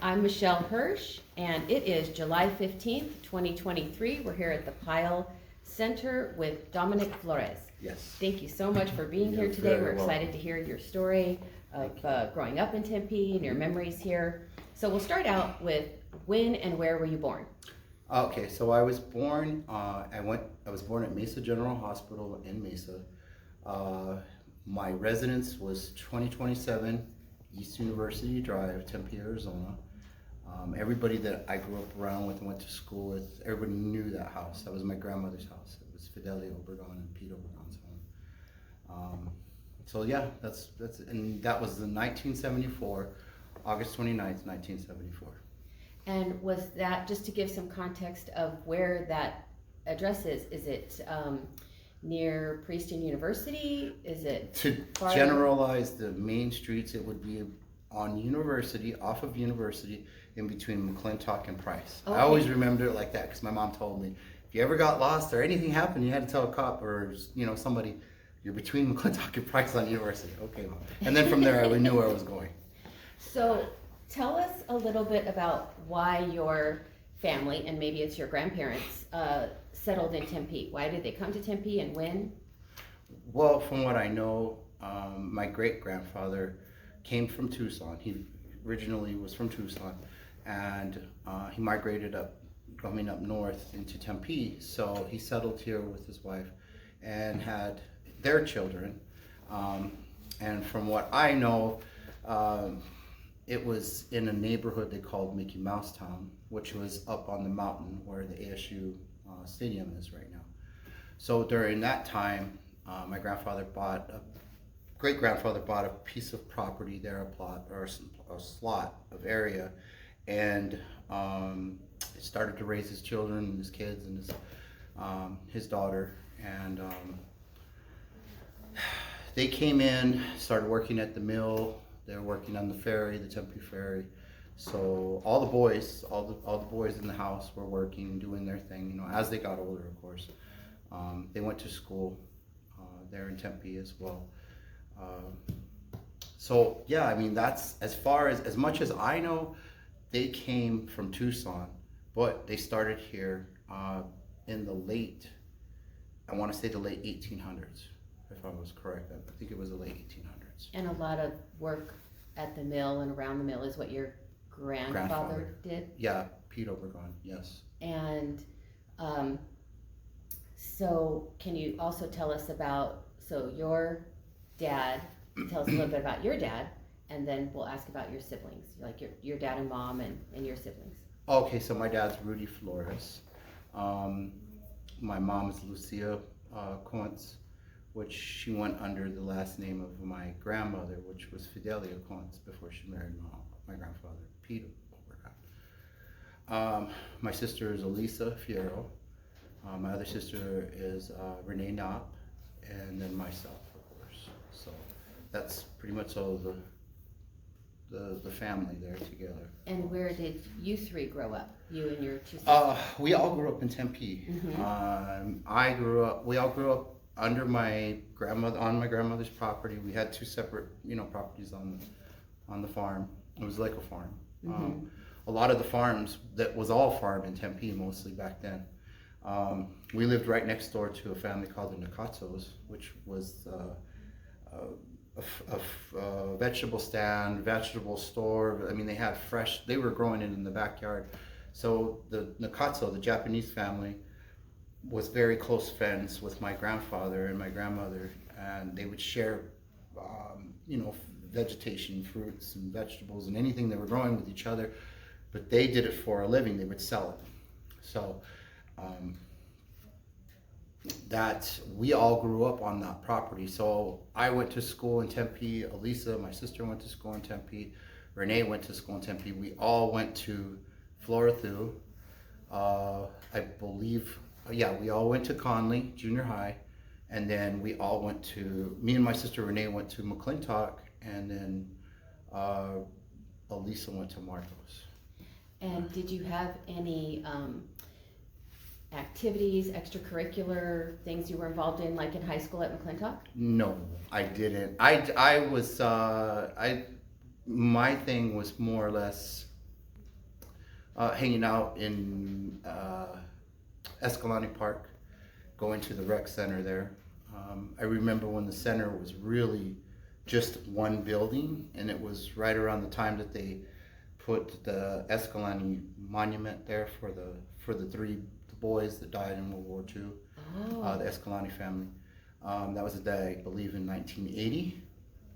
I'm Michelle Hirsch, and it is July 15th, 2023. We're here at the Pyle Center with Dominick Flores. Yes. Thank you so much for being here You're today. very We're excited welcome. to hear your story of growing up in Tempe and your memories here. So we'll start out with when and where were you born? Okay, so I was born. I was born at Mesa General Hospital in Mesa. My residence was 2027 East University Drive, Tempe, Arizona. Everybody that I grew up around with and went to school with, everybody knew that house. That was my grandmother's house. It was Fidelia Obregon and Pete Obregon's home. So yeah, and that was in 1974, August 29th, 1974. And was that, just to give some context of where that address is it near Princeton University? Is it To far- generalize the main streets, it would be on University, off of University, in between McClintock and Price. Okay. I always remember it like that because my mom told me, if you ever got lost or anything happened, you had to tell a cop or somebody, you're between McClintock and Price on University. Okay, Mom. And then from there, I knew where I was going. So tell us a little bit about why your family, and maybe it's your grandparents, settled in Tempe. Why did they come to Tempe and when? Well, from what I know, my great-grandfather came from Tucson. He originally was from Tucson, and he migrated coming up north into Tempe. So he settled here with his wife and had their children. And from what I know, it was in a neighborhood they called Mickey Mouse Town, which was up on the mountain where the ASU stadium is right now. So during that time, my great-grandfather bought a piece of property there, a plot or a slot of area, and started to raise his children and his kids and his daughter. And they came in, started working at the mill. They were working on the ferry, the Tempe ferry. So all the boys in the house were working, doing their thing. As they got older, of course. They went to school there in Tempe as well. So yeah, I mean, that's as much as I know. They came from Tucson, but they started here in the late 1800s, if I was correct. I think it was the late 1800s. And a lot of work at the mill and around the mill is what your grandfather did? Yeah, Pete Obregon, yes. And so can you also tell us about, your dad, tell us a little bit about your dad, and then we'll ask about your siblings, like your dad and mom and your siblings. Okay, so my dad's Rudy Flores. My mom is Lucia Kuntz, which she went under the last name of my grandmother, which was Fidelia Kuntz, before she married my grandfather, Peter Obregon. My sister is Elisa Fierro. My other sister is Renee Knopp, and then myself, of course. So that's pretty much all the family there together. And where did you three grow up? You and your two sisters? We all grew up in Tempe. Mm-hmm. We all grew up under my grandmother's property. We had two separate, properties on the farm. It was like a farm. Mm-hmm. A lot of the farms, that was all farm in Tempe mostly back then. We lived right next door to a family called the Nicatzos, which was a vegetable stand, vegetable store. I mean, they were growing it in the backyard. So the Nikatso, the Japanese family, was very close friends with my grandfather and my grandmother, and they would share, vegetation, fruits and vegetables and anything they were growing with each other, but they did it for a living. They would sell it. So that we all grew up on that property. So I went to school in Tempe. Elisa, my sister, went to school in Tempe. Renee went to school in Tempe. We all went to Florathu. I believe, we all went to Conley Junior High, and then me and my sister Renee went to McClintock, and then Elisa went to Marcos. And did you have any activities, extracurricular things you were involved in, like in high school at McClintock? No, I didn't. My thing was more or less hanging out in Escalante Park, going to the rec center there. I remember when the center was really just one building, and it was right around the time that they put the Escalante monument there for the three boys that died in World War II, the Escalante family. That was a day, I believe, in 1980.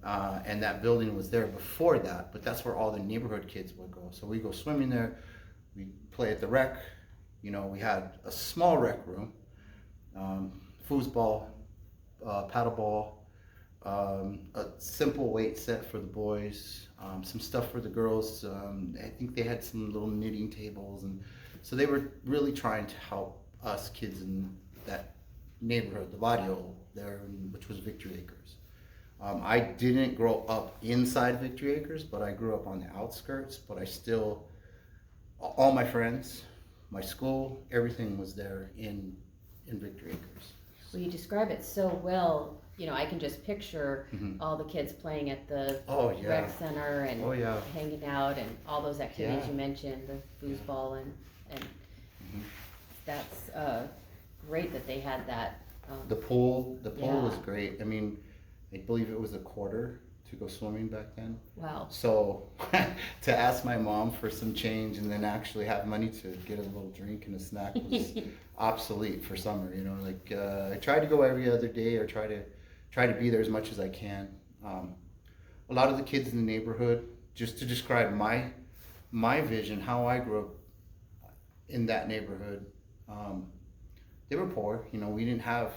And that building was there before that, but that's where all the neighborhood kids would go. So we go swimming there, we play at the rec. You know, we had a small rec room, foosball, paddleball, a simple weight set for the boys, some stuff for the girls. I think they had some little knitting tables, and so they were really trying to help us kids in that neighborhood, the barrio there, which was Victory Acres. I didn't grow up inside Victory Acres, but I grew up on the outskirts. But I still, all my friends, my school, everything was there in Victory Acres. Well, you describe it so well. You know, I can just picture all the kids playing at the rec center and hanging out and all those activities you mentioned, the foosball and that's great that they had that. The pool was great. I mean, I believe it was $0.25 to go swimming back then. Wow. So to ask my mom for some change and then actually have money to get a little drink and a snack was obsolete for summer. You know, like I try to go every other day or try to be there as much as I can. A lot of the kids in the neighborhood, just to describe my vision, how I grew up in that neighborhood, they were poor. You know, we didn't have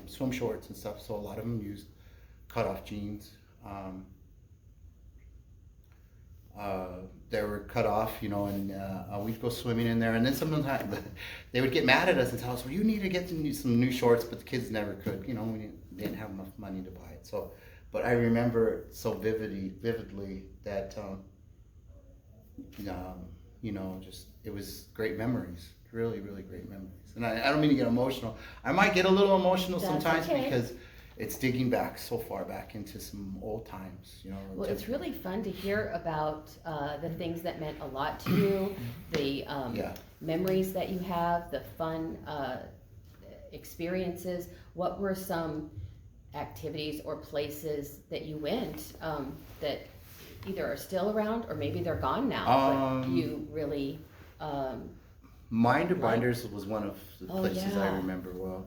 swim shorts and stuff, so a lot of them used cut-off jeans. They were cut off, you know, and we'd go swimming in there, and then sometimes they would get mad at us and tell us, well, you need to get some new shorts, but the kids never could, you know, we didn't have enough money to buy it. So, but I remember so vividly that, you know, just, it was great memories, really, really great memories. And I don't mean to get emotional. I might get a little emotional sometimes because it's digging back so far back into some old times, you know. Well, it's really fun to hear about the things that meant a lot to you, the memories that you have, the fun experiences. What were some activities or places that you went that either are still around or maybe they're gone now, but you really Minder Binders was one of the places I remember well.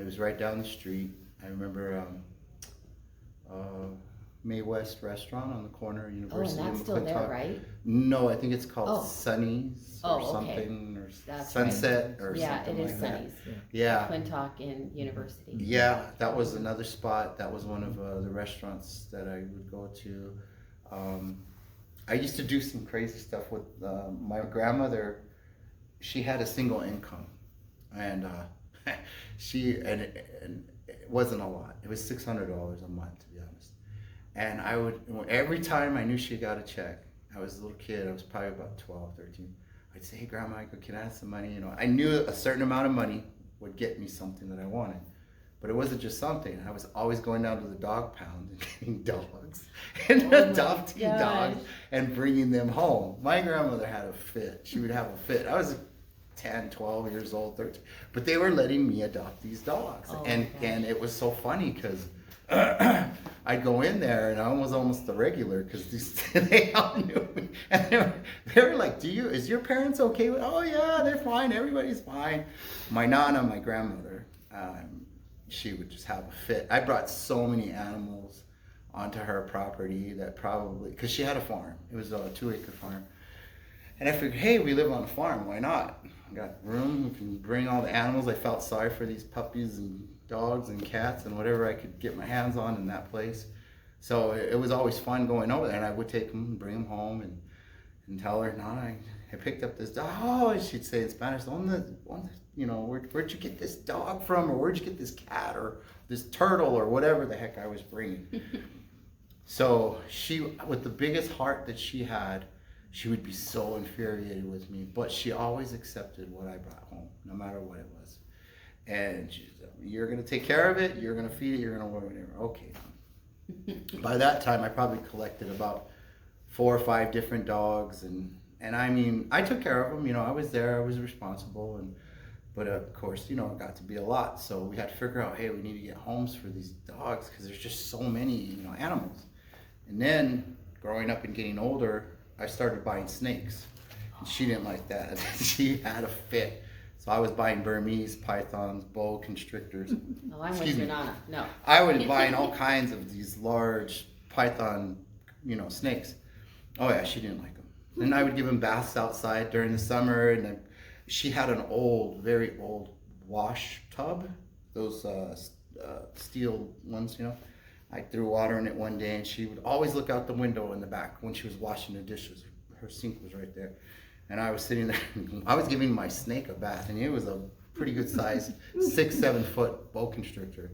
It was right down the street. I remember May West Restaurant on the corner of University and that's and still there, McClintock. right? No, I think it's called Sunny's or something, or that's Sunset or something like that. Yeah, it is Sunny's. Yeah. McClintock in University. Yeah, that was another spot. That was one of the restaurants that I would go to. I used to do some crazy stuff with my grandmother. She had a single income, and and it wasn't a lot. It was $600 a month, to be honest. And I would, every time I knew she got a check, I was a little kid, I was probably about 12, 13. I'd say, hey, Grandma, can I have some money? You know, I knew a certain amount of money would get me something that I wanted. But it wasn't just something. I was always going down to the dog pound and getting dogs and adopting dogs and bringing them home. My grandmother had a fit. She would have a fit. I was 10, 12 years old, 13. But they were letting me adopt these dogs. And it was so funny because I'd go in there and I was almost the regular because they all knew me. And they were like, is your parents okay with, oh yeah, they're fine. Everybody's fine. My Nana, my grandmother, she would just have a fit. I brought so many animals onto her property that probably, because she had a farm. It was a 2-acre farm. And I figured, hey, we live on a farm, why not? I got room, we can bring all the animals. I felt sorry for these puppies and dogs and cats and whatever I could get my hands on in that place. So it was always fun going over there, and I would take them and bring them home and tell her, no, I picked up this dog. Oh, and she'd say in Spanish, you know, where'd you get this dog from, or where'd you get this cat, or this turtle, or whatever the heck I was bringing. So she, with the biggest heart that she had, she would be so infuriated with me, but she always accepted what I brought home, no matter what it was. And she said, you're gonna take care of it, you're gonna feed it, you're gonna whatever. Okay. By that time, I probably collected about 4 or 5 different dogs, and I mean, I took care of them. You know, I was there. I was responsible, but of course, you know, it got to be a lot. So we had to figure out, hey, we need to get homes for these dogs because there's just so many, you know, animals. And then growing up and getting older, I started buying snakes. And she didn't like that. She had a fit. So I was buying Burmese pythons, boa constrictors. Oh, I'm with your Nana. No. I was buying all kinds of these large python, you know, snakes. Oh yeah, she didn't like them. And I would give them baths outside during the summer, and then she had an old, very old wash tub, those steel ones, you know. I threw water in it one day, and she would always look out the window in the back when she was washing the dishes. Her sink was right there. And I was sitting there, I was giving my snake a bath, and it was a pretty good size, 6-7 foot boa constrictor.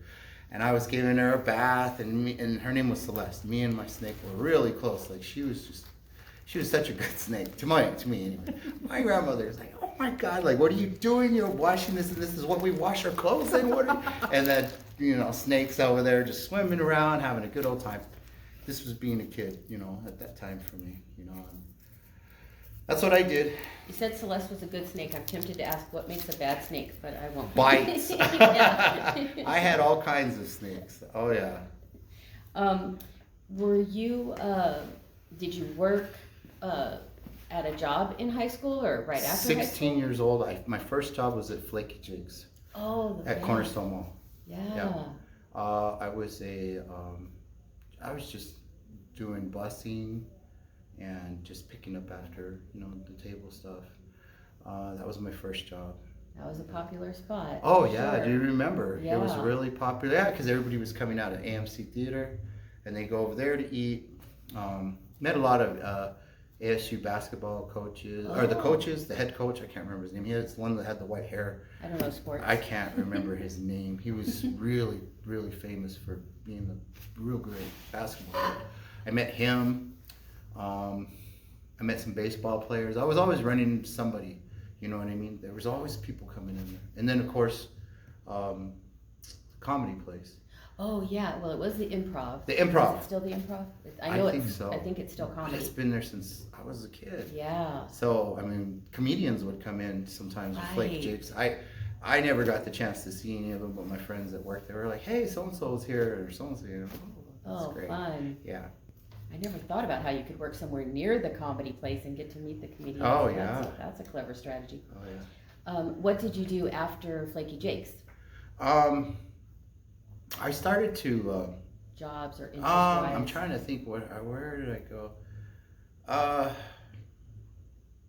And I was giving her a bath, and her name was Celeste. Me and my snake were really close. Like she was such a good snake, to me anyway. My grandmother was like, oh my God, like, what are you doing? You're washing this, and this is what we wash our clothes in? And then, you know, snakes over there just swimming around, having a good old time. This was being a kid, you know, at that time for me, you know. And that's what I did. You said Celeste was a good snake. I'm tempted to ask what makes a bad snake, but I won't. Bites. I had all kinds of snakes. Oh, yeah. Were you, did you work at a job in high school or right after high school? 16 years old. My first job was at Flaky Jigs. Oh, at Cornerstone Mall. Yeah. I was just doing busing and just picking up after, you know, the table stuff. That was my first job. That was a popular spot. Oh yeah, sure. Do you remember? Yeah. It was really popular. Yeah, because everybody was coming out of AMC Theater, and they go over there to eat. Met a lot of ASU basketball coaches, or the head coach. I can't remember his name. He was the one that had the white hair. I don't know sports. I can't remember his name. He was really, really famous for being a real great basketball player. I met him. I met some baseball players. I was always running somebody. You know what I mean? There was always people coming in there. And then, of course, comedy place. Oh, yeah. Well, it was the Improv. The Improv. Is it still the Improv? I think so. I think it's still comedy. It's been there since I was a kid. Yeah. So, I mean, comedians would come in sometimes with Flake Jigs. I never got the chance to see any of them, but my friends that worked there were like, hey, so-and-so's here, or so-and-so here. Oh, that's great. Fun. Yeah. I never thought about how you could work somewhere near the comedy place and get to meet the comedians. Oh, yeah. That's a clever strategy. Oh, yeah. What did you do after Flaky Jake's? I started to... jobs or interest-wise? I'm trying to think, where did I go?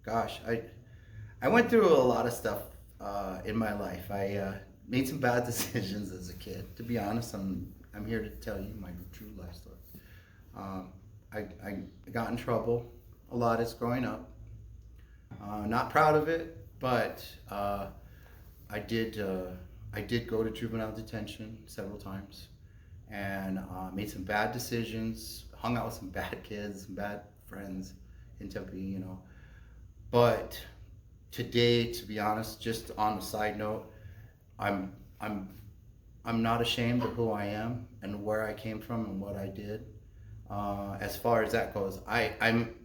Gosh, I went through a lot of stuff in my life. I made some bad decisions as a kid. To be honest, I'm here to tell you my true life story. I got in trouble a lot as growing up. Not proud of it, but I did go to juvenile detention several times, and made some bad decisions. Hung out with some bad kids, some bad friends in Tempe, you know. But today, to be honest, just on a side note, I'm not ashamed of who I am and where I came from and what I did. As far as that goes, I'm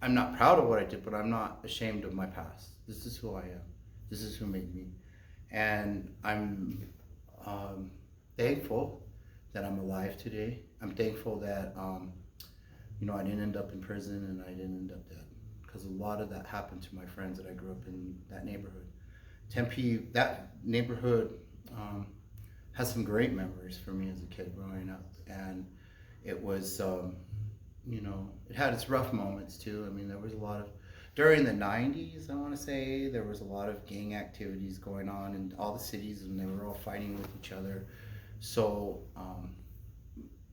not proud of what I did, but I'm not ashamed of my past. This is who I am. This is who made me. And I'm thankful that I'm alive today. I'm thankful that you know, I didn't end up in prison and I didn't end up dead, because a lot of that happened to my friends that I grew up in that neighborhood. Tempe, that neighborhood has some great memories for me as a kid growing up, and it was, you know, it had its rough moments too. I mean, there was a lot of, during the 90s, I want to say, there was a lot of gang activities going on in all the cities, and they were all fighting with each other. So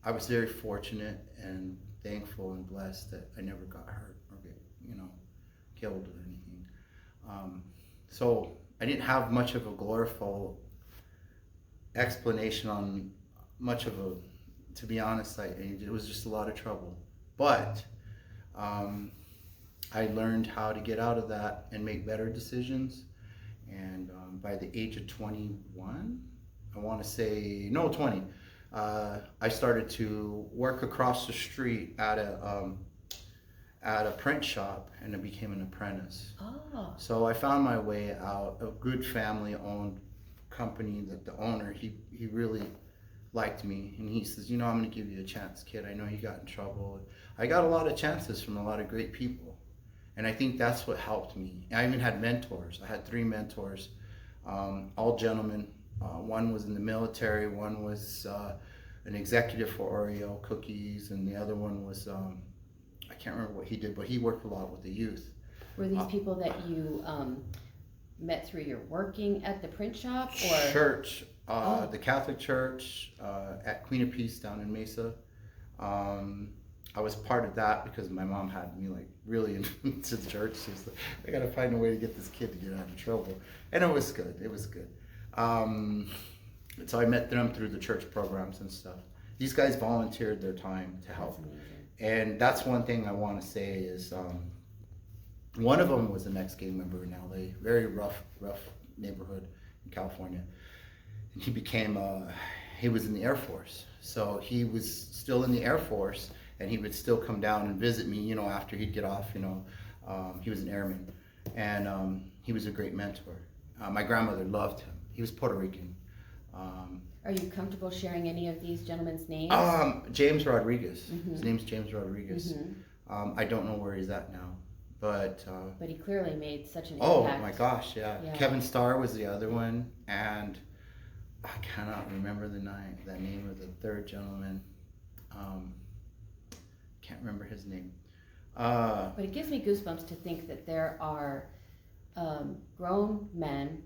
I was very fortunate and thankful and blessed that I never got hurt or get, you know, killed or anything. So I didn't have much of a glorified explanation on much of a, to be honest, it was just a lot of trouble. But I learned how to get out of that and make better decisions. And by the age of 21, I want to say, no, 20, I started to work across the street at at a print shop, and I became an apprentice. Oh. So I found my way out. A good family-owned company that the owner, he really liked me, and he says, I'm going to give you a chance, kid. I know you got in trouble. I got a lot of chances from a lot of great people, and I think that's what helped me. I even had mentors. I had 3 mentors, all gentlemen. One was in the military, one was an executive for Oreo cookies, and the other one was, I can't remember what he did, but he worked a lot with the youth. Were these people that you met through your working at the print shop? Or Church, the Catholic Church at Queen of Peace down in Mesa. I was part of that because my mom had me like really into the church. She was like, I gotta find a way to get this kid to get out of trouble. And it was good, it was good. So I met them through the church programs and stuff. These guys volunteered their time to help. And that's one thing I want to say is one of them was an ex-gang member in LA, very rough neighborhood in California. And he became, he was in the Air Force. So he was still in the Air Force, and he would still come down and visit me, after he'd get off, he was an airman. And he was a great mentor. My grandmother loved him. He was Puerto Rican. Are you comfortable sharing any of these gentlemen's names? James Rodriguez. His name's James Rodriguez. I don't know where he's at now, but he clearly made such an oh impact. my gosh, yeah. Kevin Starr was the other one, and I cannot remember the name of the third gentleman. Can't remember his name. But it gives me goosebumps to think that there are grown men,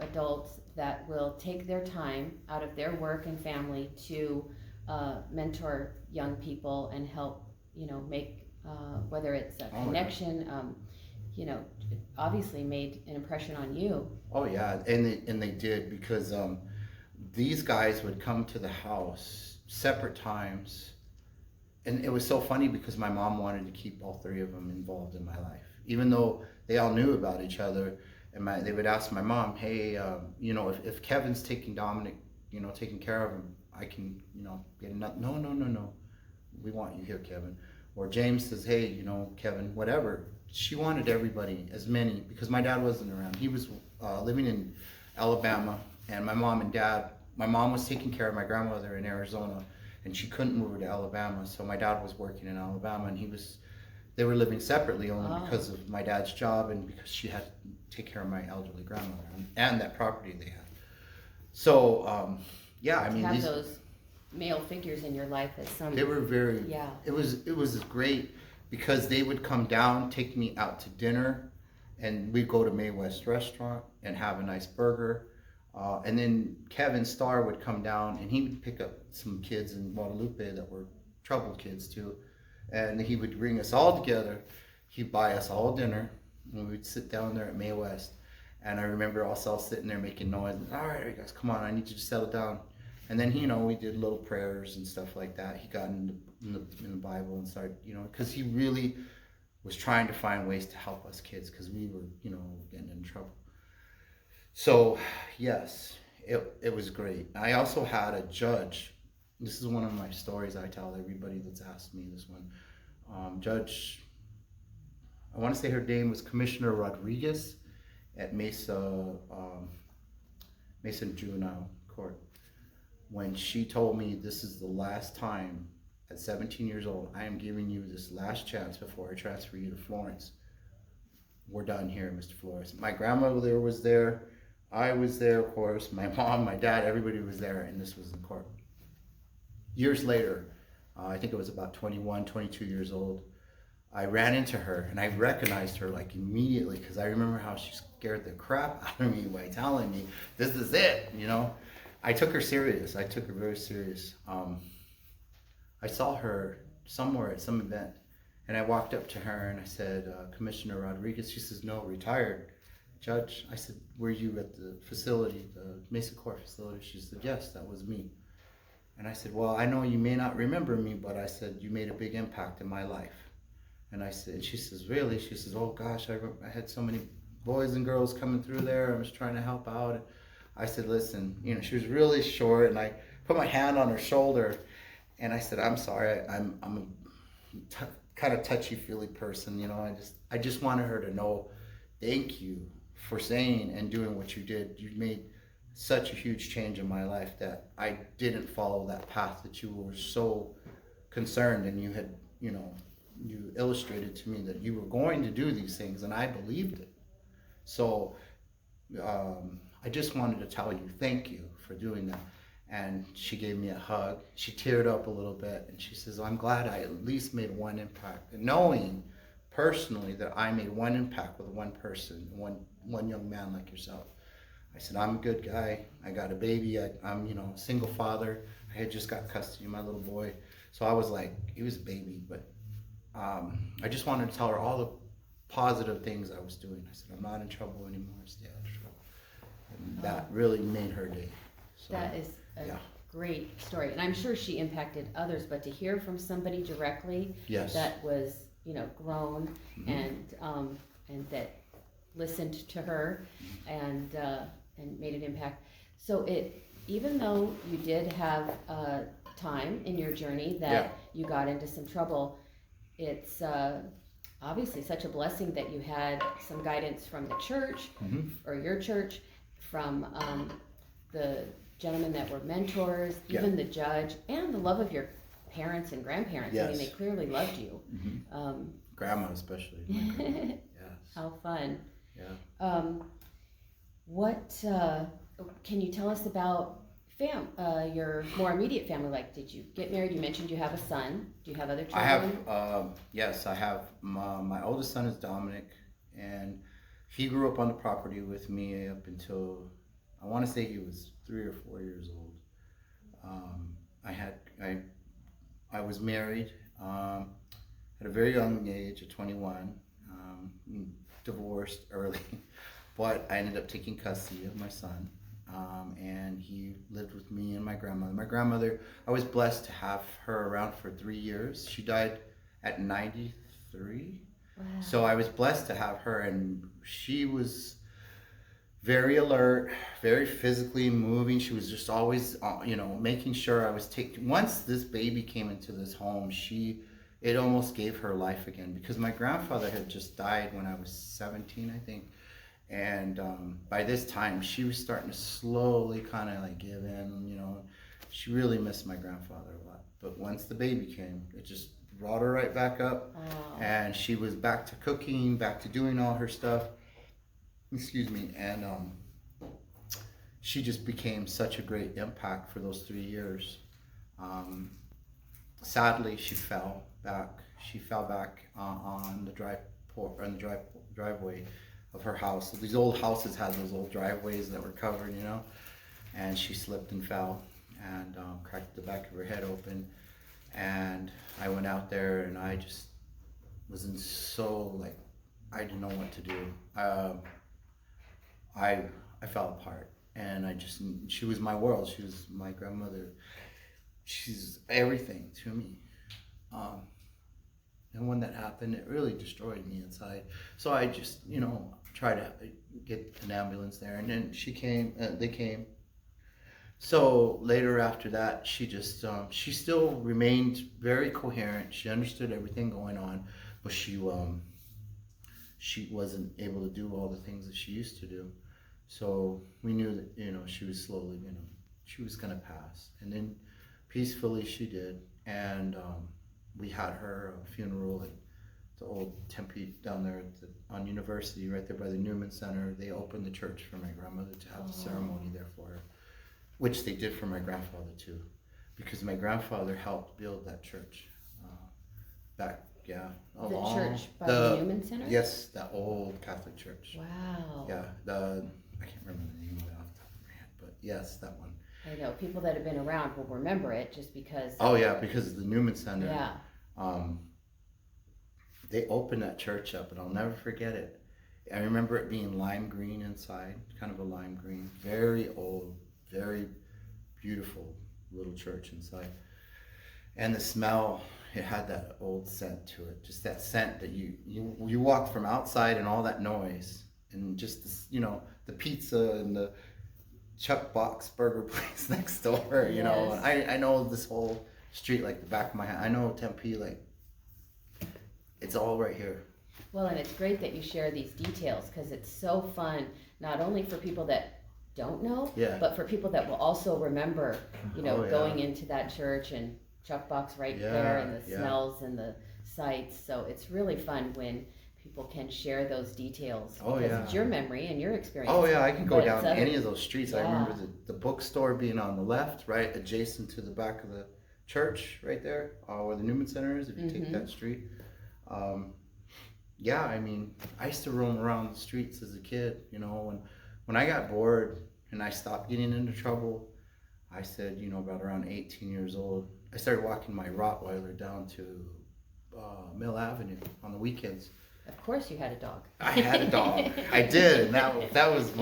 adults that will take their time out of their work and family to mentor young people and help, make whether it's a connection, obviously made an impression on you. Oh yeah, and they did, because these guys would come to the house separate times, and it was so funny because my mom wanted to keep all 3 of them involved in my life, even though they all knew about each other. And they would ask my mom, hey, if Kevin's taking Dominick, taking care of him, I can, get enough. No. We want you here, Kevin. Or James says, hey, Kevin, whatever. She wanted everybody, as many, because my dad wasn't around. He was living in Alabama, and my mom was taking care of my grandmother in Arizona, and she couldn't move her to Alabama. So my dad was working in Alabama, and they were living separately only because of my dad's job and because she had to take care of my elderly grandmother and that property they had. So, these those male figures in your life as some. They were very. Yeah. It was great because they would come down, take me out to dinner, and we'd go to May West Restaurant and have a nice burger. And then Kevin Starr would come down and he would pick up some kids in Guadalupe that were troubled kids too. And he would bring us all together. He'd buy us all dinner, and we'd sit down there at May West. And I remember us all sitting there making noise. All right, guys, come on, I need you to settle down. And then, we did little prayers and stuff like that. He got in the Bible and started, because he really was trying to find ways to help us kids because we were, getting in trouble. So, yes, it was great. I also had a judge. This is one of my stories I tell everybody that's asked me this one. Judge, I want to say her name was Commissioner Rodriguez at Mesa Juvenile Court. When she told me this is the last time, at 17 years old, I am giving you this last chance before I transfer you to Florence. We're done here, Mr. Flores. My grandmother was there. I was there, of course. My mom, my dad, everybody was there, and this was in court. Years later, I think it was about 21, 22 years old, I ran into her and I recognized her like immediately because I remember how she scared the crap out of me by telling me, this is it, I took her serious. I took her very serious. I saw her somewhere at some event and I walked up to her and I said, Commissioner Rodriguez. She says, no, retired. Judge, I said, were you at the facility, the Mesa Court facility? She said, yes, that was me. And I said, well, I know you may not remember me, but I said, you made a big impact in my life. And I said, she says, really? She says, oh gosh, I had so many boys and girls coming through there. I was trying to help out. And I said, listen, she was really short, and I put my hand on her shoulder and I said, I'm sorry, I'm kind of touchy-feely person, you know. I just wanted her to know, thank you for saying and doing what you did. You made such a huge change in my life that I didn't follow that path that you were so concerned, and you had, you know, you illustrated to me that you were going to do these things, and I believed it. So I just wanted to tell you thank you for doing that. And she gave me a hug. She teared up a little bit, and she says, I'm glad I at least made one impact. And knowing personally that I made one impact with one person, one young man like yourself. I said, I'm a good guy. I got a baby. I'm, you know, a single father. I had just got custody of my little boy. So I was like, he was a baby, but I just wanted to tell her all the positive things I was doing. I said, I'm not in trouble anymore. Stay out of trouble. And that really made her day. So, that is a great story. And I'm sure she impacted others, but to hear from somebody directly that was, you know, grown and that listened to her and made an impact. So even though you did have time in your journey that you got into some trouble, it's obviously such a blessing that you had some guidance from the church or your church, from the gentlemen that were mentors, even the judge, and the love of your parents and grandparents. I mean, they clearly loved you. Grandma especially. Yes. How fun. Yeah. What can you tell us about your more immediate family? Like, did you get married? You mentioned you have a son. Do you have other children? I have, yes, I have. My oldest son is Dominick, and he grew up on the property with me up until, I want to say he was 3 or 4 years old. I was married at a very young age, at 21, divorced early, but I ended up taking custody of my son. And he lived with me and my grandmother. My grandmother, I was blessed to have her around for 3 years. She died at 93. Wow. So I was blessed to have her, and she was very alert, very physically moving. She was just always, making sure I was taking. Once this baby came into this home, it almost gave her life again, because my grandfather had just died when I was 17, I think. And by this time, she was starting to slowly kind of like give in, you know. She really missed my grandfather a lot. But once the baby came, it just brought her right back up. Oh. And she was back to cooking, back to doing all her stuff. Excuse me. And she just became such a great impact for those 3 years. Sadly, she fell back. She fell back on the driveway of her house. So these old houses had those old driveways that were covered, you know, and she slipped and fell and cracked the back of her head open. And I went out there, and I just was in I didn't know what to do. I fell apart, and she was my world. She was my grandmother. She's everything to me. And when that happened, it really destroyed me inside. So I just, tried to get an ambulance there, and then they came. So later after that, she just, she still remained very coherent. She understood everything going on, but she wasn't able to do all the things that she used to do. So we knew that, she was slowly, she was gonna pass. And then peacefully she did. And we had her funeral at the old Tempe down there on University, right there by the Newman Center. They opened the church for my grandmother to have the ceremony there for her, which they did for my grandfather too, because my grandfather helped build that church back, the church by the Newman Center? Yes, that old Catholic church. Wow. Yeah, I can't remember the name of it off the top of my head, but yes, that one. I know, people that have been around will remember it just because. Oh yeah, because of the Newman Center. Yeah. They opened that church up, and I'll never forget it. I remember it being lime green inside, kind of a lime green, very old, very beautiful little church inside. And the smell, it had that old scent to it, just that scent that you walk from outside and all that noise, and just this, the pizza and the Chuck Box burger place next door, you know. And I know this whole street like the back of my hand. I know Tempe like It's all right here. Well, and it's great that you share these details because it's so fun, not only for people that don't know, but for people that will also remember, going into that church and Chuck Box right there and the smells and the sights. So it's really fun when people can share those details because it's your memory and your experience. Oh yeah, I can go down any of those streets. I remember the bookstore being on the left, right adjacent to the back of the church right there, where the Newman Center is, if you take that street. I mean, I used to roam around the streets as a kid, when I got bored and I stopped getting into trouble. I said, about around 18 years old, I started walking my Rottweiler down to Mill Avenue on the weekends. Of course you had a dog. I had a dog. I did, and that was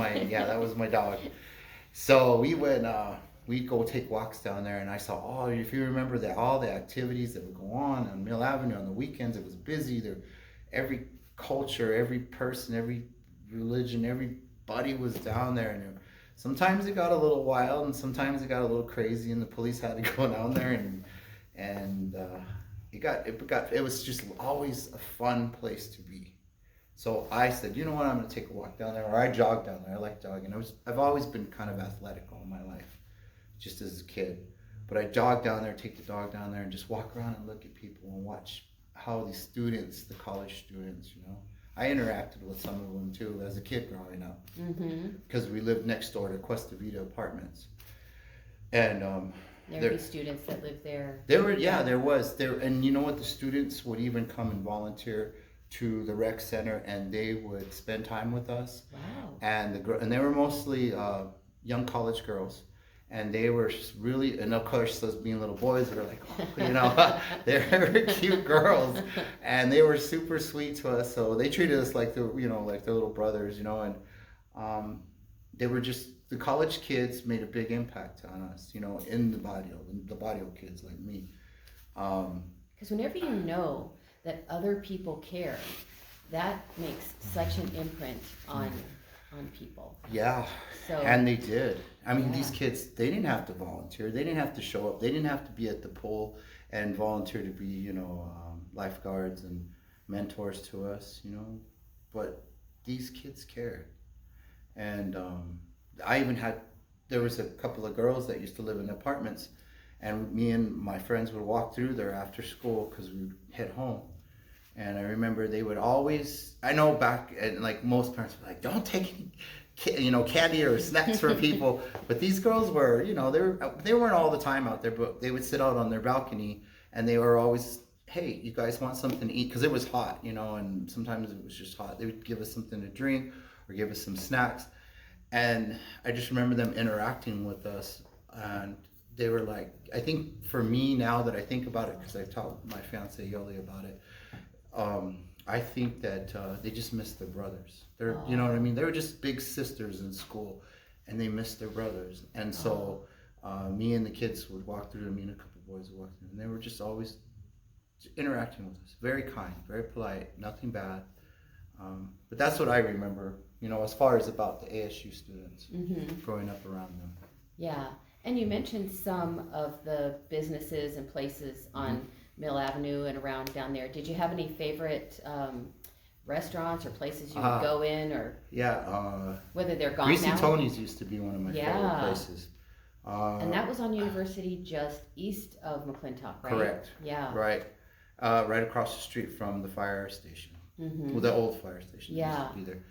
my dog. So we'd go take walks down there, and I saw, if you remember all the activities that would go on Mill Avenue on the weekends. It was busy. Every culture, every person, every religion, everybody was down there, and sometimes it got a little wild, and sometimes it got a little crazy, and the police had to go down there, and it was just always a fun place to be. So I said, you know what, I'm going to take a walk down there, or I jog down there. I like jogging. I've always been kind of athletic all my life, just as a kid. But I jog down there, take the dog down there, and just walk around and look at people and watch how these students, the college students, I interacted with some of them too as a kid growing up, because we lived next door to Cuesta Vida Apartments, and there would be students that lived there. There was, and you know what? The students would even come and volunteer to the rec center, and they would spend time with us. Wow. And they were mostly young college girls, and they were really, and of course, those being little boys, they were like, they were cute girls, and they were super sweet to us. So they treated us like like their little brothers, and they were just. The college kids made a big impact on us, in the barrio kids like me. Because whenever you know that other people care, that makes such an imprint on people. Yeah, and they did. I mean, these kids, they didn't have to volunteer. They didn't have to show up. They didn't have to be at the pool and volunteer to be, lifeguards and mentors to us, But these kids cared. And there was a couple of girls that used to live in apartments, and me and my friends would walk through there after school because we'd head home. And I remember they would always, I know back, and like most parents were like, don't take any, candy or snacks for people. But these girls were, they weren't all the time out there, but they would sit out on their balcony, and they were always, hey, you guys want something to eat? Because it was hot, and sometimes it was just hot. They would give us something to drink or give us some snacks. And I just remember them interacting with us, and they were like, I think for me, now that I think about it, because I've talked my fiance Yoli about it, I think that they just missed their brothers. You know what I mean? They were just big sisters in school, and they missed their brothers. And so me and the kids would walk through, me and a couple of boys would walk through, and they were just always interacting with us. Very kind, very polite, nothing bad. But that's what I remember, as far as about the ASU students, growing up around them. Yeah, and you mentioned some of the businesses and places on Mill Avenue and around down there. Did you have any favorite restaurants or places you would go in, or whether they're gone Greasy now? Tony's used to be one of my favorite places. And that was on University, just east of McClintock, right? Correct. Yeah. Right. Right across the street from the fire station. Well, the old fire station used to be there.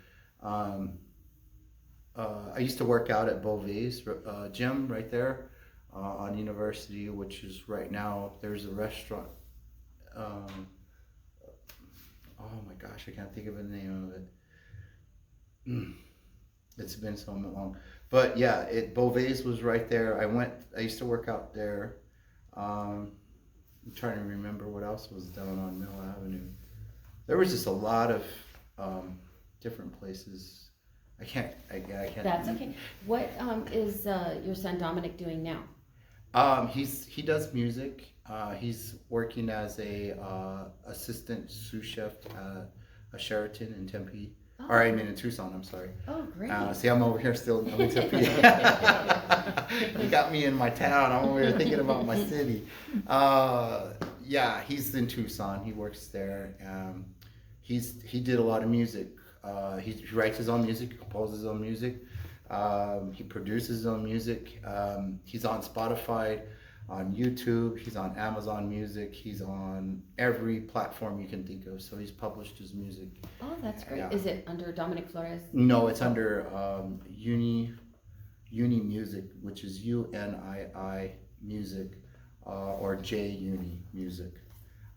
I used to work out at Beauvais gym right there on University, which is right now, there's a restaurant. Oh my gosh, I can't think of the name of it. It's been so long. But yeah, Beauvais was right there. I used to work out there. I'm trying to remember what else was down on Mill Avenue. There was just a lot of different places. I can't. That's okay. What is your son Dominick doing now? He does music. He's working as a assistant sous chef at a Sheraton in Tempe. Oh. Or I mean in Tucson. I'm sorry. Oh, great. See, I'm over here still in Tempe. You got me in my town. I'm over here thinking about my city. Yeah, he's in Tucson. He works there. He did a lot of music. He writes his own music, he composes his own music, he produces his own music. He's on Spotify, on YouTube, he's on Amazon Music, he's on every platform you can think of. So he's published his music. Oh, that's great. Yeah. Is it under Dominick Flores? No, it's under Uni Music, which is UNII Music, or J Uni Music.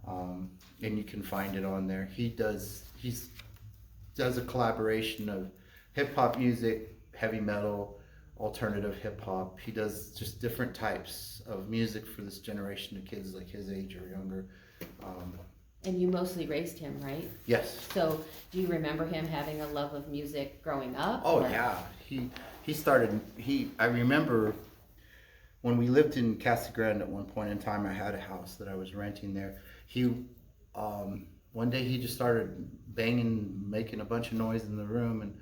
And you can find it on there. He does a collaboration of hip hop music, heavy metal, alternative hip hop. He does just different types of music for this generation of kids like his age or younger. And you mostly raised him, right? Yes. So do you remember him having a love of music growing up? Oh, or? Yeah. I remember when we lived in Casa Grande at one point in time, I had a house that I was renting there. One day he just started banging, making a bunch of noise in the room, and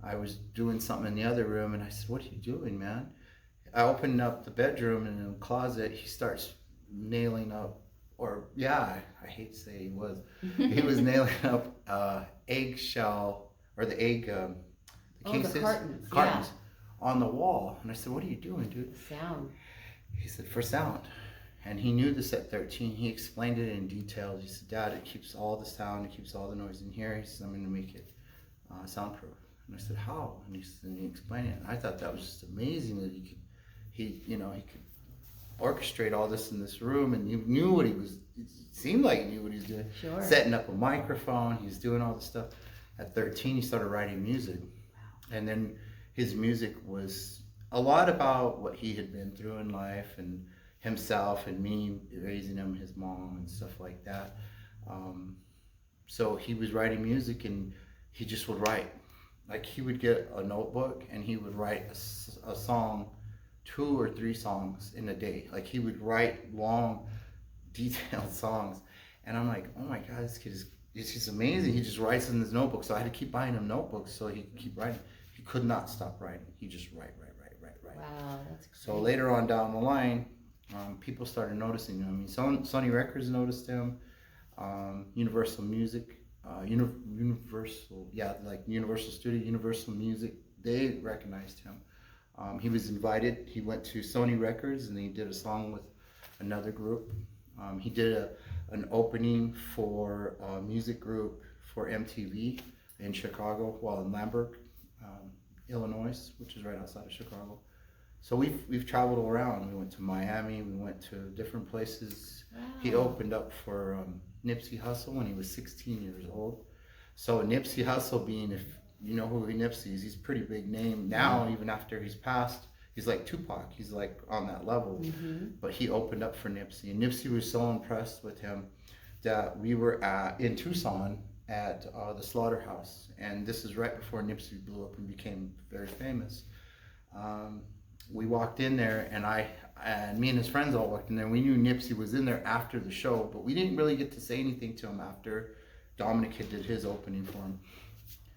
I was doing something in the other room, and I said, "What are you doing, man?" I opened up the bedroom, and in the closet, he starts nailing up, I hate to say he was nailing up eggshell, or the egg, the cases, the cartons on the wall. And I said, "What are you doing, dude?" Sound. He said, "For sound." And he knew this at 13. He explained it in detail. He said, "Dad, it keeps all the sound, it keeps all the noise in here." He said, "I'm going to make it soundproof." And I said, "How?" And he explained it. And I thought that was just amazing that he could orchestrate all this in this room, and he knew what it seemed like he knew what he was doing. Sure. Setting up a microphone, he's doing all this stuff. At 13, he started writing music. And then his music was a lot about what he had been through in life, and himself and me raising him, his mom, and stuff like that. So he was writing music, and he just would write. Like, he would get a notebook and he would write a song, 2 or 3 songs in a day. Like, he would write long, detailed songs. And I'm like, oh my God, this kid it's just amazing. He just writes in his notebook. So I had to keep buying him notebooks so he could keep writing. He could not stop writing. He just write. Wow, that's great. So later on down the line, people started noticing him. I mean, Sony Records noticed him, Universal Music, Universal Studio, Universal Music, they recognized him. He was invited. He went to Sony Records, and he did a song with another group. He did an opening for a music group for MTV in Chicago, in Lamberg, Illinois, which is right outside of Chicago. So we've traveled around. We went to Miami. We went to different places. Wow. He opened up for Nipsey Hussle when he was 16 years old. So Nipsey Hussle, being, if you know who Nipsey is, he's a pretty big name now. Even after he's passed, he's like Tupac. He's like on that level. Mm-hmm. But he opened up for Nipsey, and Nipsey was so impressed with him that we were in Tucson at the Slaughterhouse, and this is right before Nipsey blew up and became very famous. We walked in there, and me and his friends all walked in there. We knew Nipsey was in there after the show, but we didn't really get to say anything to him after Dominick had did his opening for him.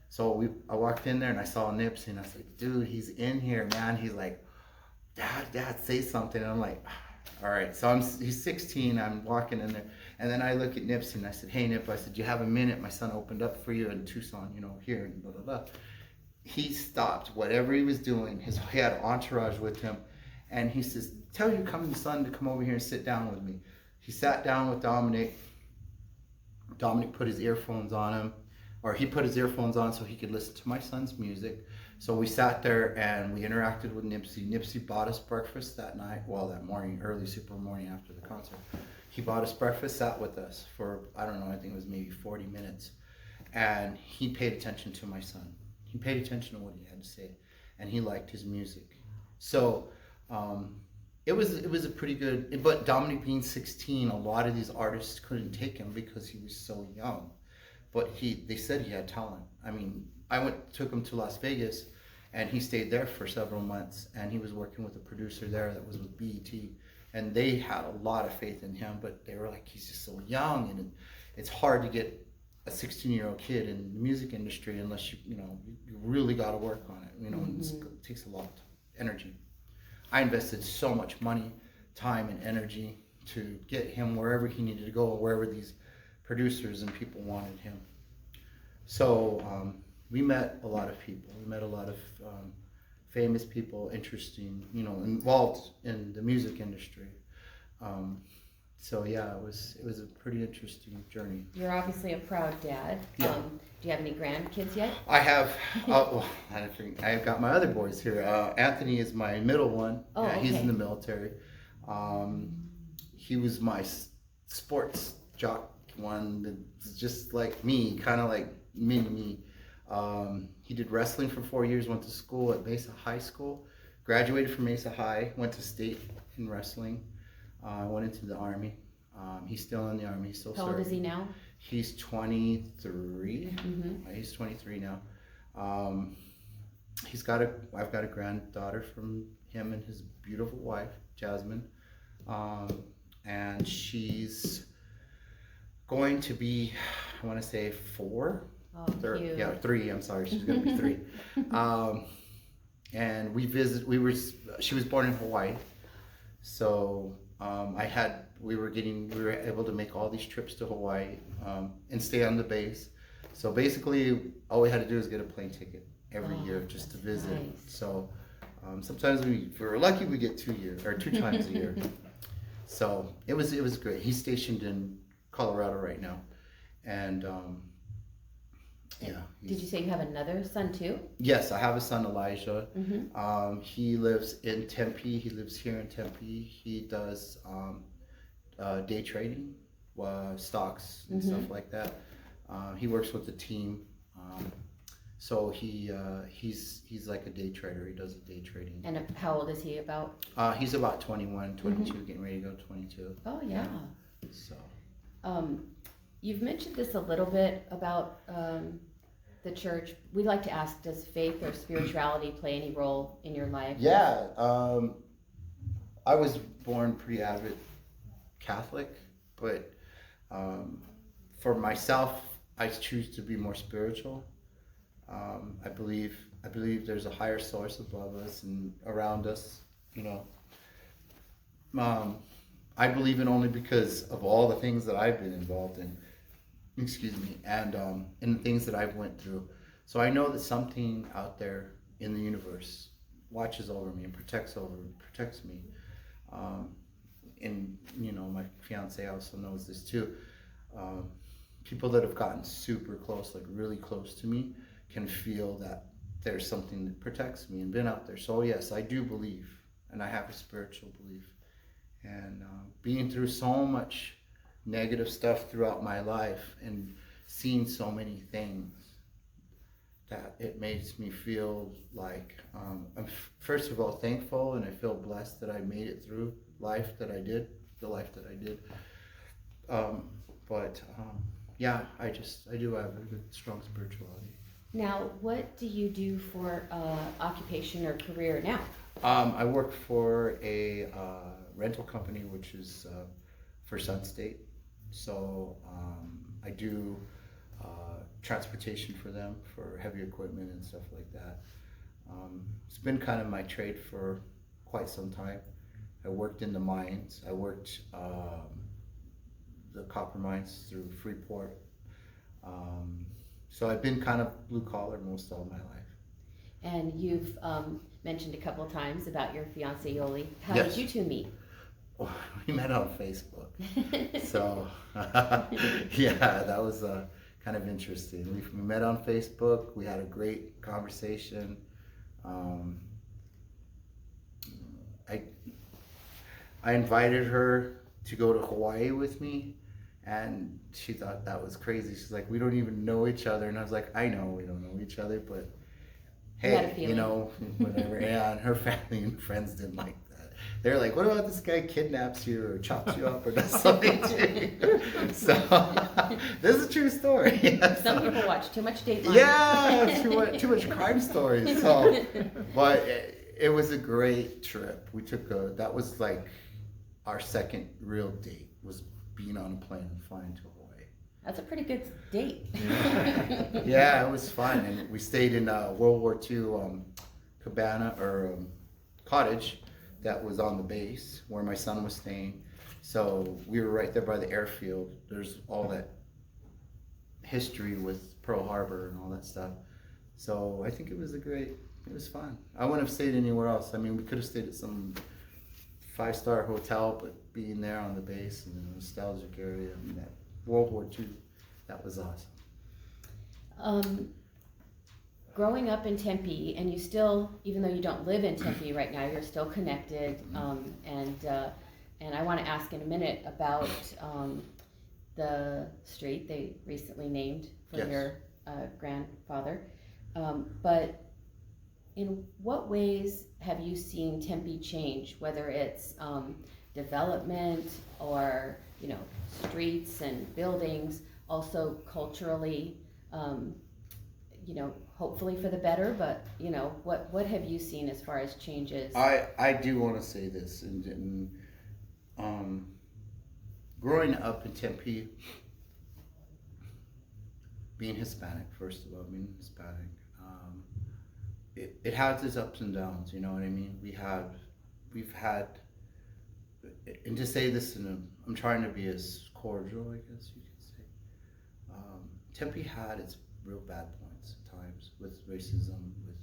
So I walked in there and I saw Nipsey, and I was like, "Dude, he's in here, man." He's like, Dad, say something." And I'm like, all right. So he's 16. I'm walking in there, and then I look at Nipsey and I said, "Hey, Nip," I said, "You have a minute? My son opened up for you in Tucson, here, and blah, blah, blah." He stopped whatever he was doing. He had an entourage with him, and he says, "Tell your coming son to come over here and sit down with me." He sat down with Dominick. Dominick put his earphones on him, or he put his earphones on so he could listen to my son's music. So we sat there and we interacted with Nipsey. Nipsey bought us breakfast that night, that morning, early super morning after the concert. He bought us breakfast, sat with us for, I don't know, I think it was maybe 40 minutes. And he paid attention to my son. He paid attention to what he had to say, and he liked his music. So it was a pretty good, but Dominick being 16, a lot of these artists couldn't take him because he was so young. But they said he had talent. I mean, I took him to Las Vegas, and he stayed there for several months, and he was working with a producer there that was with BET, and they had a lot of faith in him, but they were like, he's just so young, and it's hard to get a 16-year-old kid in the music industry unless you really got to work on it, and it takes a lot of energy. I invested so much money, time, and energy to get him wherever he needed to go, wherever these producers and people wanted him. So we met a lot of people. We met a lot of famous people, interesting, involved in the music industry. So yeah, it was a pretty interesting journey. You're obviously a proud dad. Yeah. Do you have any grandkids yet? I have. I've got my other boys here. Anthony is my middle one. Oh, okay. He's in the military. He was my sports jock one, that's just like me, kind of like me. He did wrestling for 4 years. Went to school at Mesa High School. Graduated from Mesa High. Went to state in wrestling. Went into the Army. He's still in the Army. He's still serving. How old is he now? He's 23. Mm-hmm. He's 23 now. I've got a granddaughter from him and his beautiful wife, Jasmine. And she's going to be, I want to say 4. Oh, cute. Yeah, 3. I'm sorry, she's going to be 3. And she was born in Hawaii. So we were able to make all these trips to Hawaii and stay on the base. So basically, all we had to do is get a plane ticket every year just to visit. Nice. So sometimes if we're lucky, we get 2 times a year. So it was great. He's stationed in Colorado right now, and yeah. Did you say you have another son too? Yes, I have a son, Elijah. Mm-hmm. He lives in Tempe. He lives here in Tempe. He does day trading, stocks and Mm-hmm. stuff like that. He works with the team. So he's like a day trader. He does day trading. And how old is he about? He's about 21, 22, getting ready to go 22. Oh, yeah. So. You've mentioned this a little bit about the church. We like to ask, does faith or spirituality play any role in your life? Yeah. I was born pretty avid Catholic, but for myself, I choose to be more spiritual. I believe there's a higher source above us and around us. I believe it only because of all the things that I've been involved in. Excuse me, and in the things that I've went through. So I know that something out there in the universe watches over me and protects me. And my fiance also knows this too. People that have gotten super close, like really close to me, can feel that there's something that protects me and been out there. So yes, I do believe, and I have a spiritual belief. And being through so much negative stuff throughout my life and seeing so many things, that it makes me feel like I'm first of all thankful, and I feel blessed that I made it through the life that I did. Yeah, I do have a good, strong spirituality. Now, what do you do for occupation or career now? I work for a rental company, which is for Sun State. So I do transportation for them for heavy equipment and stuff like that. It's been kind of my trade for quite some time. I worked in the mines. I worked the copper mines through Freeport. So I've been kind of blue collar most all my life. And you've mentioned a couple of times about your fiance Yoli. How Yes. did you two meet? Oh, we met on Facebook. So yeah, that was kind of interesting. We met on Facebook. We had a great conversation. I invited her to go to Hawaii with me, and she thought that was crazy. She's like, we don't even know each other. And I was like, I know we don't know each other, but hey, whatever. Yeah, and her family and friends didn't like that. They're like, what about this guy kidnaps you or chops you up or does something to you? So this is a true story. Some people watch too much Dateline. Yeah, too much crime stories. So, but it was a great trip. That was like our second real date, was being on a plane and flying to Hawaii. That's a pretty good date. Yeah, it was fun. And we stayed in a World War II cabana or cottage that was on the base where my son was staying. So we were right there by the airfield. There's all that history with Pearl Harbor and all that stuff. So I think it was fun. I wouldn't have stayed anywhere else. I mean, we could have stayed at some 5-star hotel, but being there on the base in the nostalgic area, I mean, that World War II, that was awesome. Growing up in Tempe, and you still, even though you don't live in Tempe right now, you're still connected. And I want to ask in a minute about the street they recently named for your grandfather. But in what ways have you seen Tempe change, whether it's development or, you know, streets and buildings, also culturally, you know, hopefully for the better, but, you know, what have you seen as far as changes? I do want to say this, and growing up in Tempe, being Hispanic, first of all, it has its ups and downs, you know what I mean? We've had, and to say this I'm trying to be as cordial, I guess you could say. Tempe had its real bad points at times with racism, with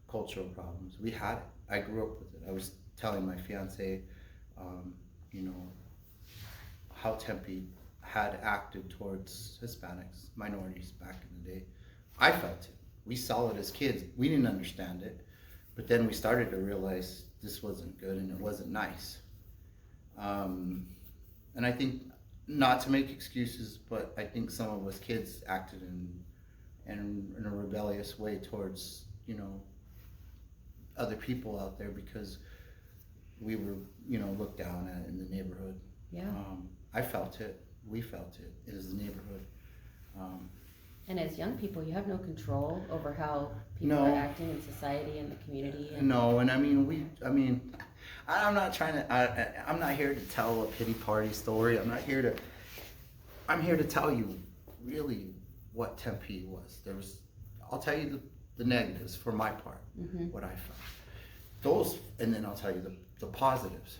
cultural problems. We had it. I grew up with it. I was telling my fiance, you know, how Tempe had acted towards Hispanics, minorities back in the day. I felt it. We saw it as kids. We didn't understand it, but then we started to realize this wasn't good and it wasn't nice. And I think, not to make excuses, but I think some of us kids acted in a rebellious way towards, you know, other people out there because we were, you know, looked down at in the neighborhood. Yeah. I felt it. We felt it as the neighborhood. And as young people, you have no control over how people are acting in society and the community. No, and I mean, I'm not trying to, I'm not here to tell a pity party story. I'm here to tell you really what Tempe was. I'll tell you the negatives for my part, what I found. Those, and then I'll tell you the positives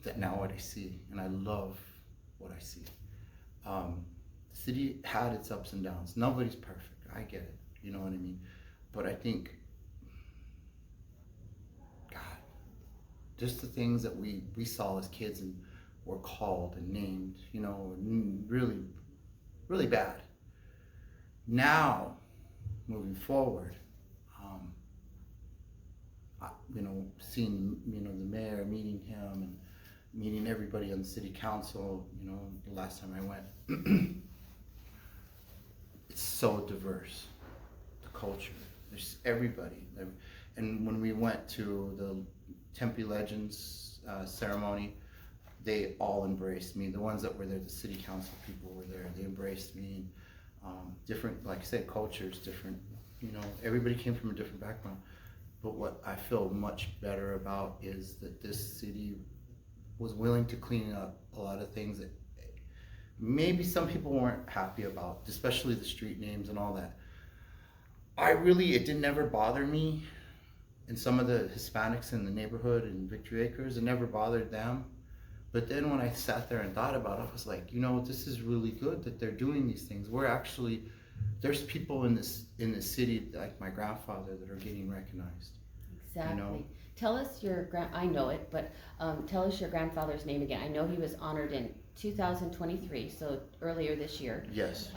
that now what I see, and I love what I see. The city had its ups and downs. Nobody's perfect. I get it. You know what I mean? But I think, God, just the things that we saw as kids and were called and named, you know, really, really bad. Now, moving forward, you know, seeing, you know, the mayor, meeting him and meeting everybody on the city council, you know, the last time I went, it's so diverse, the culture, there's everybody. And when we went to the Tempe Legends ceremony, they all embraced me. The ones that were there, the city council people were there, they embraced me. Different, like I said, cultures, different, you know, everybody came from a different background. But what I feel much better about is that this city was willing to clean up a lot of things that maybe some people weren't happy about, especially the street names and all that. It didn't ever bother me. And some of the Hispanics in the neighborhood in Victory Acres, it never bothered them. But then when I sat there and thought about it, I was like, you know, this is really good that they're doing these things. There's people in this city, like my grandfather, that are getting recognized. Exactly. You know? Tell us I know it, but tell us your grandfather's name again. I know he was honored in 2023, so earlier this year. Yes.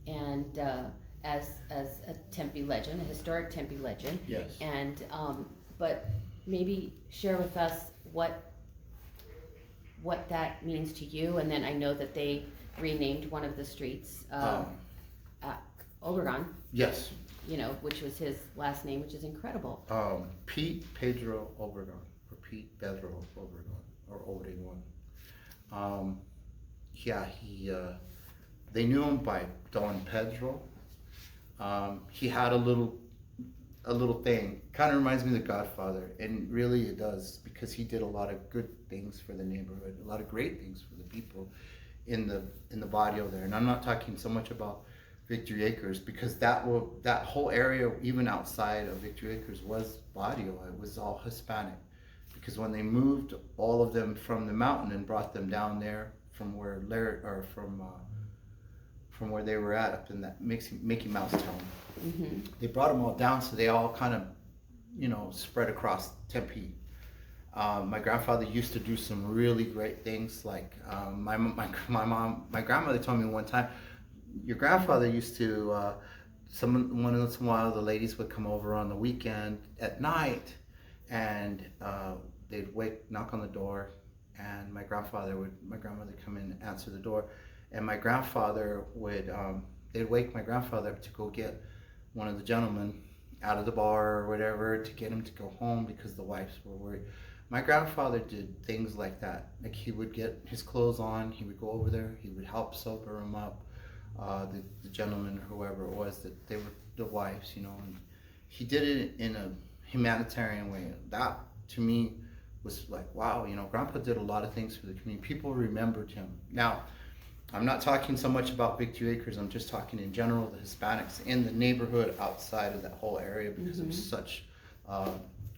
And as a Tempe legend, a historic Tempe legend. Yes. And but maybe share with us what that means to you, and then I know that they renamed one of the streets, Obregon. Yes. You know, which was his last name, which is incredible. Pete Pedro Obregon, or Pete Pedro Obregon, or Obregon. They knew him by Don Pedro. He had a little thing, kind of reminds me of The Godfather, and really it does, because he did a lot of good things for the neighborhood, a lot of great things for the people in the barrio there. And I'm not talking so much about Victory Acres, because that whole area, even outside of Victory Acres, was barrio. It was all Hispanic because when they moved all of them from the mountain and brought them down there from where from where they were at up in that Mickey Mouse town, they brought them all down, so they all kind of, spread across Tempe. My grandfather used to do some really great things, like my grandmother told me one time, your grandfather used to, once in a while the ladies would come over on the weekend at night, and they'd knock on the door, and my grandmother would come in and answer the door, and my grandfather would, they'd wake my grandfather up to go get one of the gentlemen out of the bar or whatever, to get him to go home because the wives were worried. My grandfather did things like that. Like, he would get his clothes on, he would go over there, he would help sober him up, the gentleman or whoever it was, that they were the wives, and he did it in a humanitarian way. That, to me, was like, wow, Grandpa did a lot of things for the community. People remembered him. Now, I'm not talking so much about Victory Acres, I'm just talking in general, the Hispanics in the neighborhood outside of that whole area, because it was such, I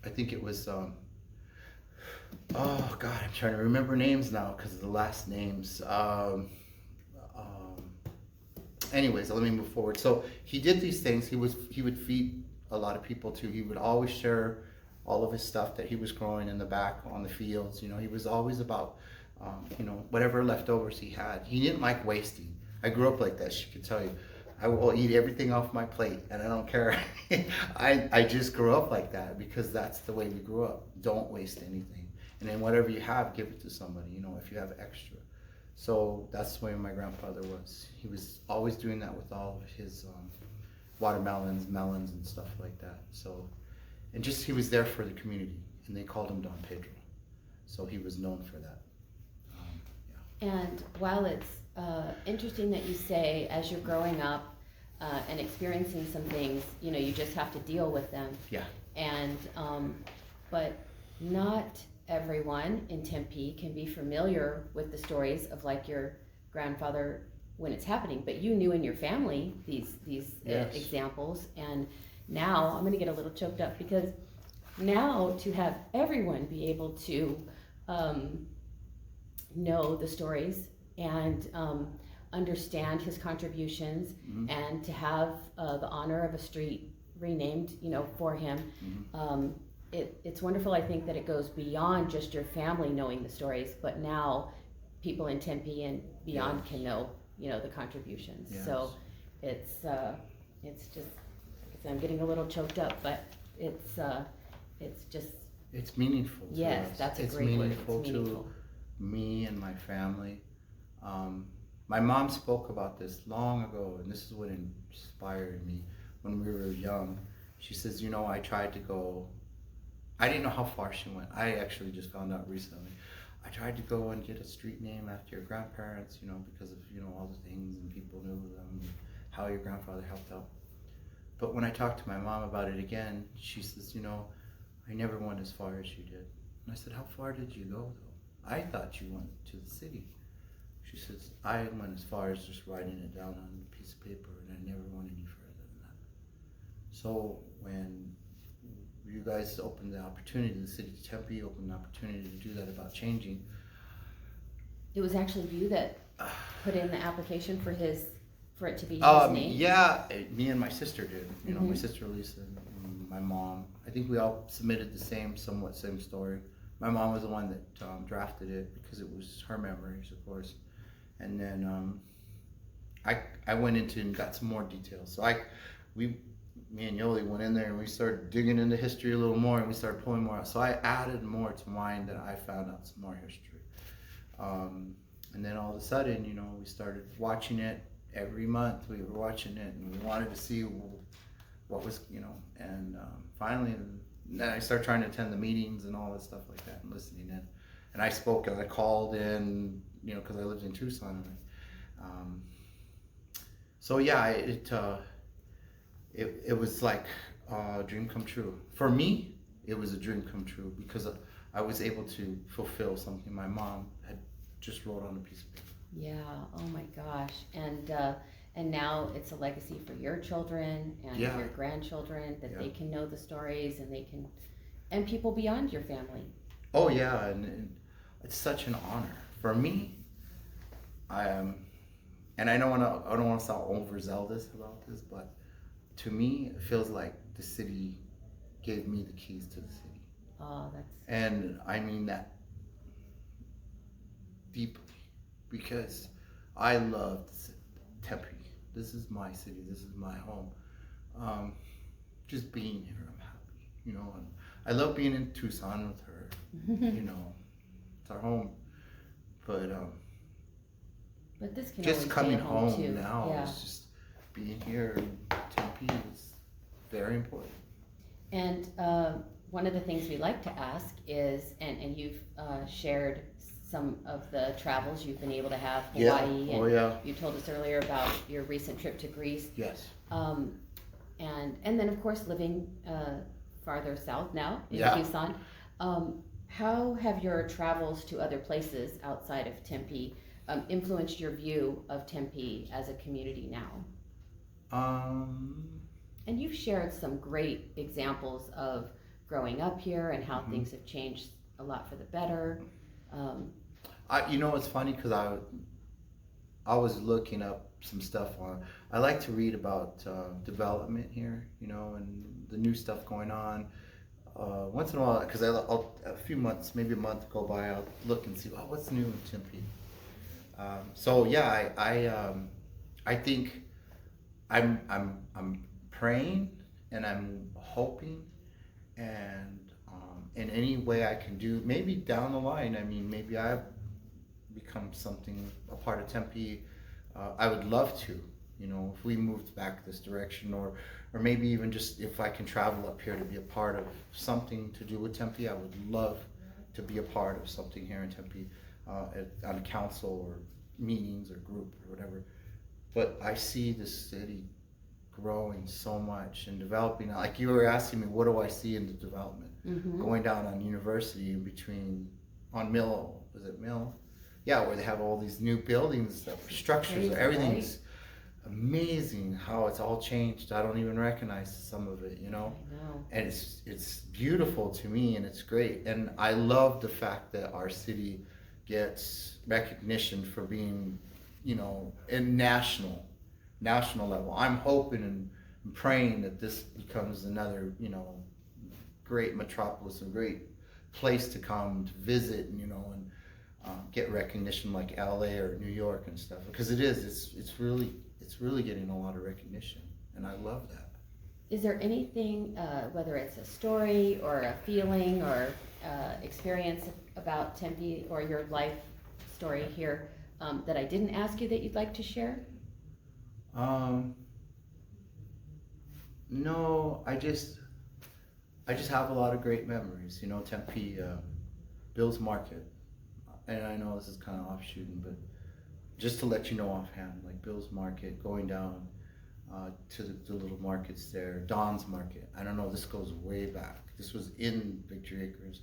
think it was, oh God, I'm trying to remember names now because of the last names. Anyways, let me move forward. So he did these things. He would feed a lot of people too. He would always share all of his stuff that he was growing in the back on the fields. He was always about, whatever leftovers he had. He didn't like wasting. I grew up like that, she could tell you. I will eat everything off my plate, and I don't care. I just grew up like that because that's the way we grew up. Don't waste anything. And then whatever you have, give it to somebody, if you have extra. So that's the way my grandfather was. He was always doing that with all of his watermelons, melons, and stuff like that. So, and just, he was there for the community, and they called him Don Pedro. So he was known for that. And while it's interesting that you say, as you're growing up and experiencing some things, you just have to deal with them. Yeah. And but not everyone in Tempe can be familiar with the stories of, like, your grandfather when it's happening. But you knew in your family these yes. Examples, and now I'm going to get a little choked up because now to have everyone be able to know the stories and understand his contributions, and to have the honor of a street renamed, for him. It's wonderful, I think, that it goes beyond just your family knowing the stories, but now people in Tempe and beyond can know, the contributions. Yes. So it's just, I'm getting a little choked up, but it's just. It's meaningful to yes, us. that's a it's great meaningful word. It's meaningful to me and my family. My mom spoke about this long ago, and this is what inspired me when we were young. She says, I tried to go, I didn't know how far she went. I actually just found out recently. I tried to go and get a street name after your grandparents, because of, all the things, and people knew them, and how your grandfather helped out. But when I talked to my mom about it again, she says, I never went as far as you did. And I said, how far did you go, though? I thought you went to the city. She says, I went as far as just writing it down on a piece of paper, and I never went any further than that. So when you guys opened the opportunity, the city of Tempe opened the opportunity to do that about changing. It was actually you that put in the application for it to be his name? Yeah, me and my sister did. My sister Lisa and my mom. I think we all submitted the same story. My mom was the one that drafted it because it was her memories, of course. And then I went into and got some more details. So me and Yoli went in there and we started digging into history a little more, and we started pulling more out. So I added more to mine, that I found out some more history. And then all of a sudden, we started watching it every month. We were watching it, and we wanted to see what was, and finally, then I started trying to attend the meetings and all that stuff like that, and listening in. And I spoke, and I called in, because I lived in Tucson. So yeah, it was like a dream come true. For me, it was a dream come true because I was able to fulfill something my mom had just wrote on a piece of paper. Yeah, oh my gosh. And now it's a legacy for your children and your grandchildren, that they can know the stories, and and people beyond your family. Oh yeah, and it's such an honor for me. I am, and I don't want to sound overzealous about this, but to me, it feels like the city gave me the keys to the city. Oh, that's. And I mean that deeply because I love Tempe. This is my city. This is my home. Um, just being here, I'm happy. And I love being in Tucson with her. It's our home. But But this can just always coming be a home home too. now Yeah. is just being here in Tempe is very important. And one of the things we like to ask is, and you've shared some of the travels you've been able to have, Hawaii, and you told us earlier about your recent trip to Greece. Yes. And then of course living farther south now in Tucson. How have your travels to other places outside of Tempe influenced your view of Tempe as a community now? And you've shared some great examples of growing up here and how things have changed a lot for the better. It's funny because I was looking up some stuff on. I like to read about development here, and the new stuff going on. Once in a while, because a few months, maybe a month go by, I'll look and see, what's new in Tempe. I think I'm praying and I'm hoping, and in any way I can do, maybe down the line. I mean, maybe I become a part of Tempe. I would love to, if we moved back this direction, or maybe even just if I can travel up here to be a part of something to do with Tempe. I would love to be a part of something here in Tempe, on council or meetings or group or whatever. But I see this city growing so much and developing. Like you were asking me, what do I see in the development? Going down on University on Mill, is it Mill? Yeah, where they have all these new buildings, structures, everything's amazing how it's all changed. I don't even recognize some of it, I know. And it's beautiful to me, and it's great. And I love the fact that our city gets recognition for being, in national level. I'm hoping and praying that this becomes another, great metropolis, a great place to come to visit, and get recognition like LA or New York and stuff, because it's really getting a lot of recognition, and I love that. Is there anything, whether it's a story or a feeling or experience about Tempe or your life story here, that I didn't ask you that you'd like to share? No, I just have a lot of great memories. Tempe, Bill's Market, and I know this is kind of offshooting, but just to let you know offhand, like Bill's Market, going down to the little markets there, Don's Market. I don't know, this goes way back. This was in Victory Acres.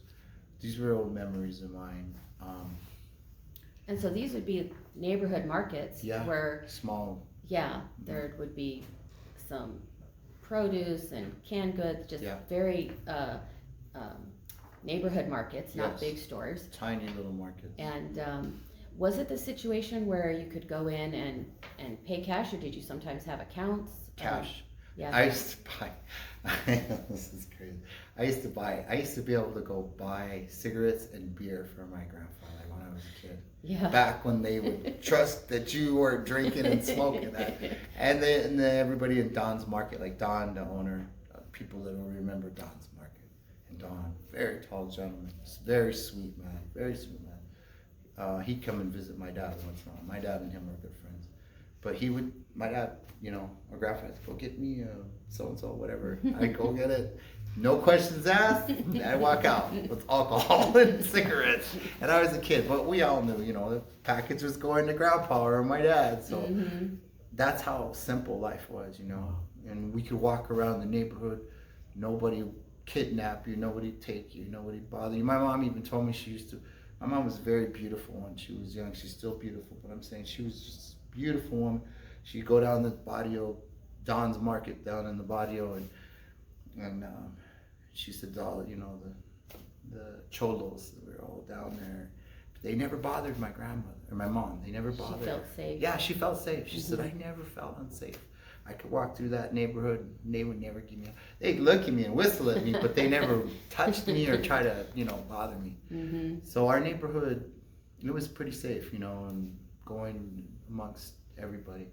These were old memories of mine. And so these would be neighborhood markets where small. Yeah, there would be some produce and canned goods, just very neighborhood markets, not big stores. Tiny little markets. And was it the situation where you could go in and pay cash, or did you sometimes have accounts? Cash. Yeah. I used to buy, this is crazy. I used to be able to go buy cigarettes and beer for my grandfather when I was a kid. Yeah. Back when they would trust that you were drinking and smoking that. And then everybody in Don's Market, like Don, the owner, people that will remember Don's Market. And Don, very tall gentleman, very sweet man, very sweet man. He'd come and visit my dad once in a while. My dad and him were good friends. But my dad, our grandfather, go get me so-and-so, whatever. I'd go get it. No questions asked. I walk out with alcohol and cigarettes. And I was a kid, but we all knew, the package was going to grandpa or my dad. So that's how simple life was, And we could walk around the neighborhood. Nobody would kidnap you. Nobody would take you. Nobody would bother you. My mom even told me my mom was very beautiful when she was young. She's still beautiful, but I'm saying she was just a beautiful woman. She'd go down the barrio, Don's Market down in the barrio, and she said, the the cholos. We were all down there. They never bothered my grandmother or my mom. They never bothered. She felt safe. Yeah, she felt safe. She said, I never felt unsafe. I could walk through that neighborhood and they would never give me they'd look at me and whistle at me, but they never touched me or try to, bother me. So our neighborhood, it was pretty safe, and going amongst everybody.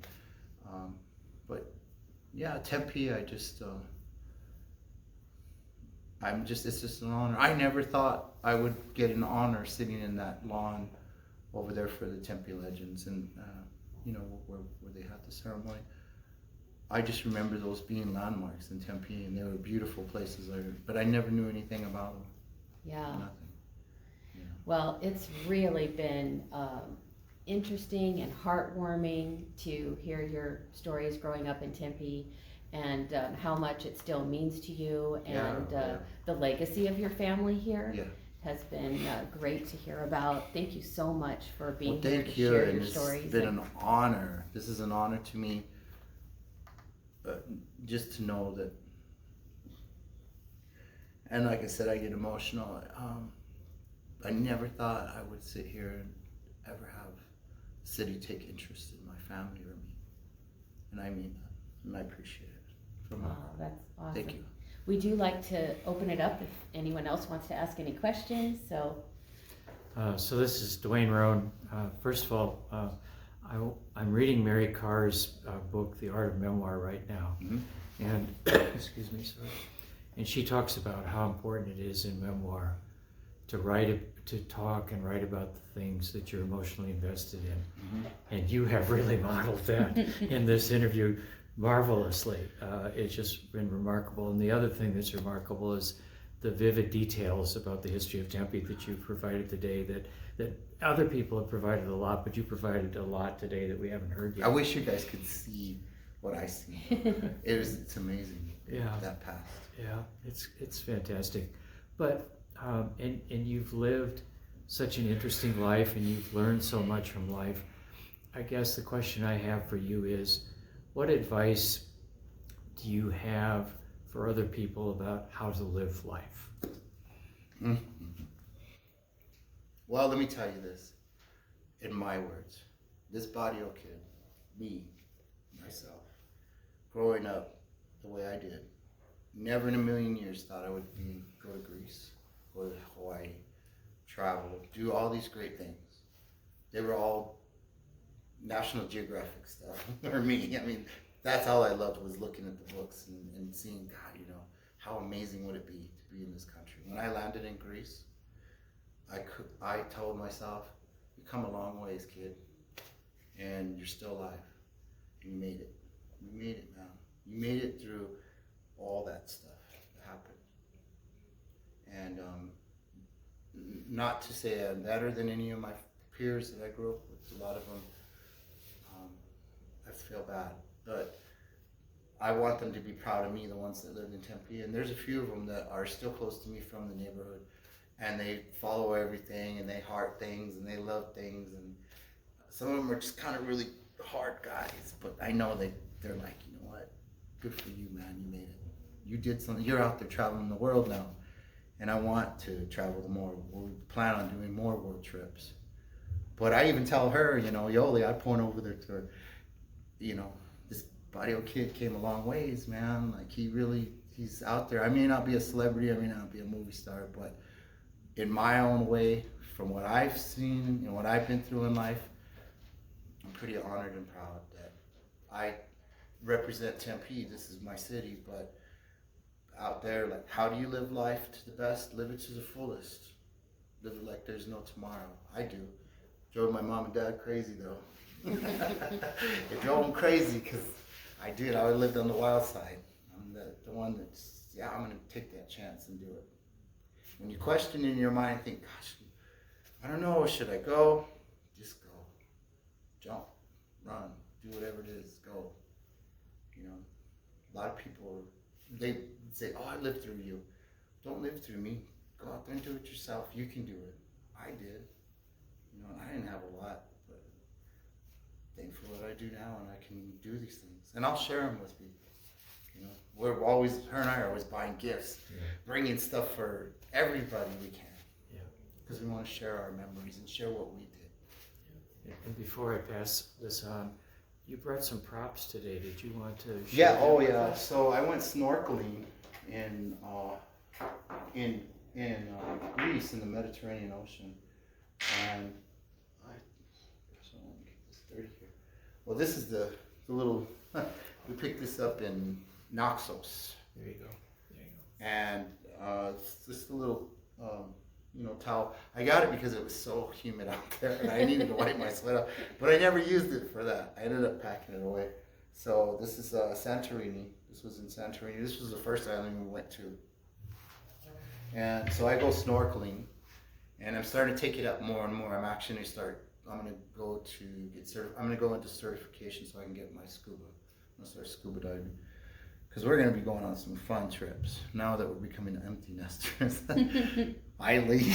But yeah, Tempe, it's just an honor. I never thought I would get an honor sitting in that lawn over there for the Tempe Legends and, where they had the ceremony. I just remember those being landmarks in Tempe, and they were beautiful places, but I never knew anything about them. Yeah. Nothing. Yeah. Well, it's really been interesting and heartwarming to hear your stories growing up in Tempe and how much it still means to you, and the legacy of your family here. Yeah. Has been great to hear about. Thank you so much for being here to share and your stories. It's been an honor. This is an honor to me. Just to know that, and like I said, I get emotional. I never thought I would sit here and ever have the city take interest in my family or me, and I mean that, and I appreciate it. Oh, that's awesome. Thank you. We do like to open it up if anyone else wants to ask any questions. So this is Dwayne Roan. First of all, I'm reading Mary Carr's book, The Art of Memoir, right now. And, excuse me, sorry. And she talks about how important it is in memoir to to talk and write about the things that you're emotionally invested in. And you have really modeled that in this interview marvelously. It's just been remarkable. And the other thing that's remarkable is the vivid details about the history of Tempe that you've provided today, that other people have provided a lot, but you provided a lot today that we haven't heard yet. I wish you guys could see what I see. It's amazing. Yeah. That past. Yeah, it's fantastic. But and you've lived such an interesting life, and you've learned so much from life. I guess the question I have for you is, what advice do you have for other people about how to live life? Well, let me tell you this, in my words. This barrio kid, me, myself, growing up the way I did, never in a million years thought I would go to Greece, go to Hawaii, travel, do all these great things. They were all National Geographic stuff for me. I mean, that's all I loved, was looking at the books and seeing, God, how amazing would it be to be in this country. When I landed in Greece, I told myself, you come a long ways, kid, and you're still alive. You made it. You made it, man. You made it through all that stuff that happened. And not to say I'm better than any of my peers that I grew up with. A lot of them, I feel bad, but I want them to be proud of me, the ones that lived in Tempe. And there's a few of them that are still close to me from the neighborhood, and they follow everything, and they heart things, and they love things. And some of them are just kind of really hard guys, but I know they're like, you know what? Good for you, man. You made it. You did something. You're out there traveling the world now, and I want to travel more. We plan on doing more world trips. But I even tell her, Yoli, I point over there to her, this barrio kid came a long ways, man. Like, he's out there. I may not be a celebrity, I may not be a movie star, but in my own way, from what I've seen and what I've been through in life, I'm pretty honored and proud that I represent Tempe. This is my city, but out there, like, how do you live life to the best? Live it to the fullest. Live it like there's no tomorrow. I do. Drove my mom and dad crazy, though. It drove them crazy, because I did. I lived on the wild side. I'm the one that's, I'm going to take that chance and do it. When you question in your mind, think, gosh, I don't know, should I go? Just go. Jump, run, do whatever it is, go. A lot of people, they say, oh, I lived through you. Don't live through me. Go out there and do it yourself. You can do it. I did. I didn't have a lot, but thankful that I do now, and I can do these things. And I'll share them with people. Her and I are always buying gifts, bringing stuff for everybody we can. because we want to share our memories and share what we did. And before I pass this on, you brought some props today. Did you want to share? Yeah, them oh with yeah. us? So I went snorkeling in Greece in the Mediterranean Ocean, and so let me get this dirty here. Well, this is the little. We picked this up in Naxos. There you go. There you go. And it's just a little towel. I got it because it was so humid out there and I needed to wipe my sweat off, but I never used it for that. I ended up packing it away. So this is Santorini. This was in Santorini. This was the first island we went to. And so I go snorkeling and I'm starting to take it up more and more. I'm going to go into certification so I can get my scuba. I'm going to start scuba diving. Because we're going to be going on some fun trips now that we're becoming empty nesters. Finally.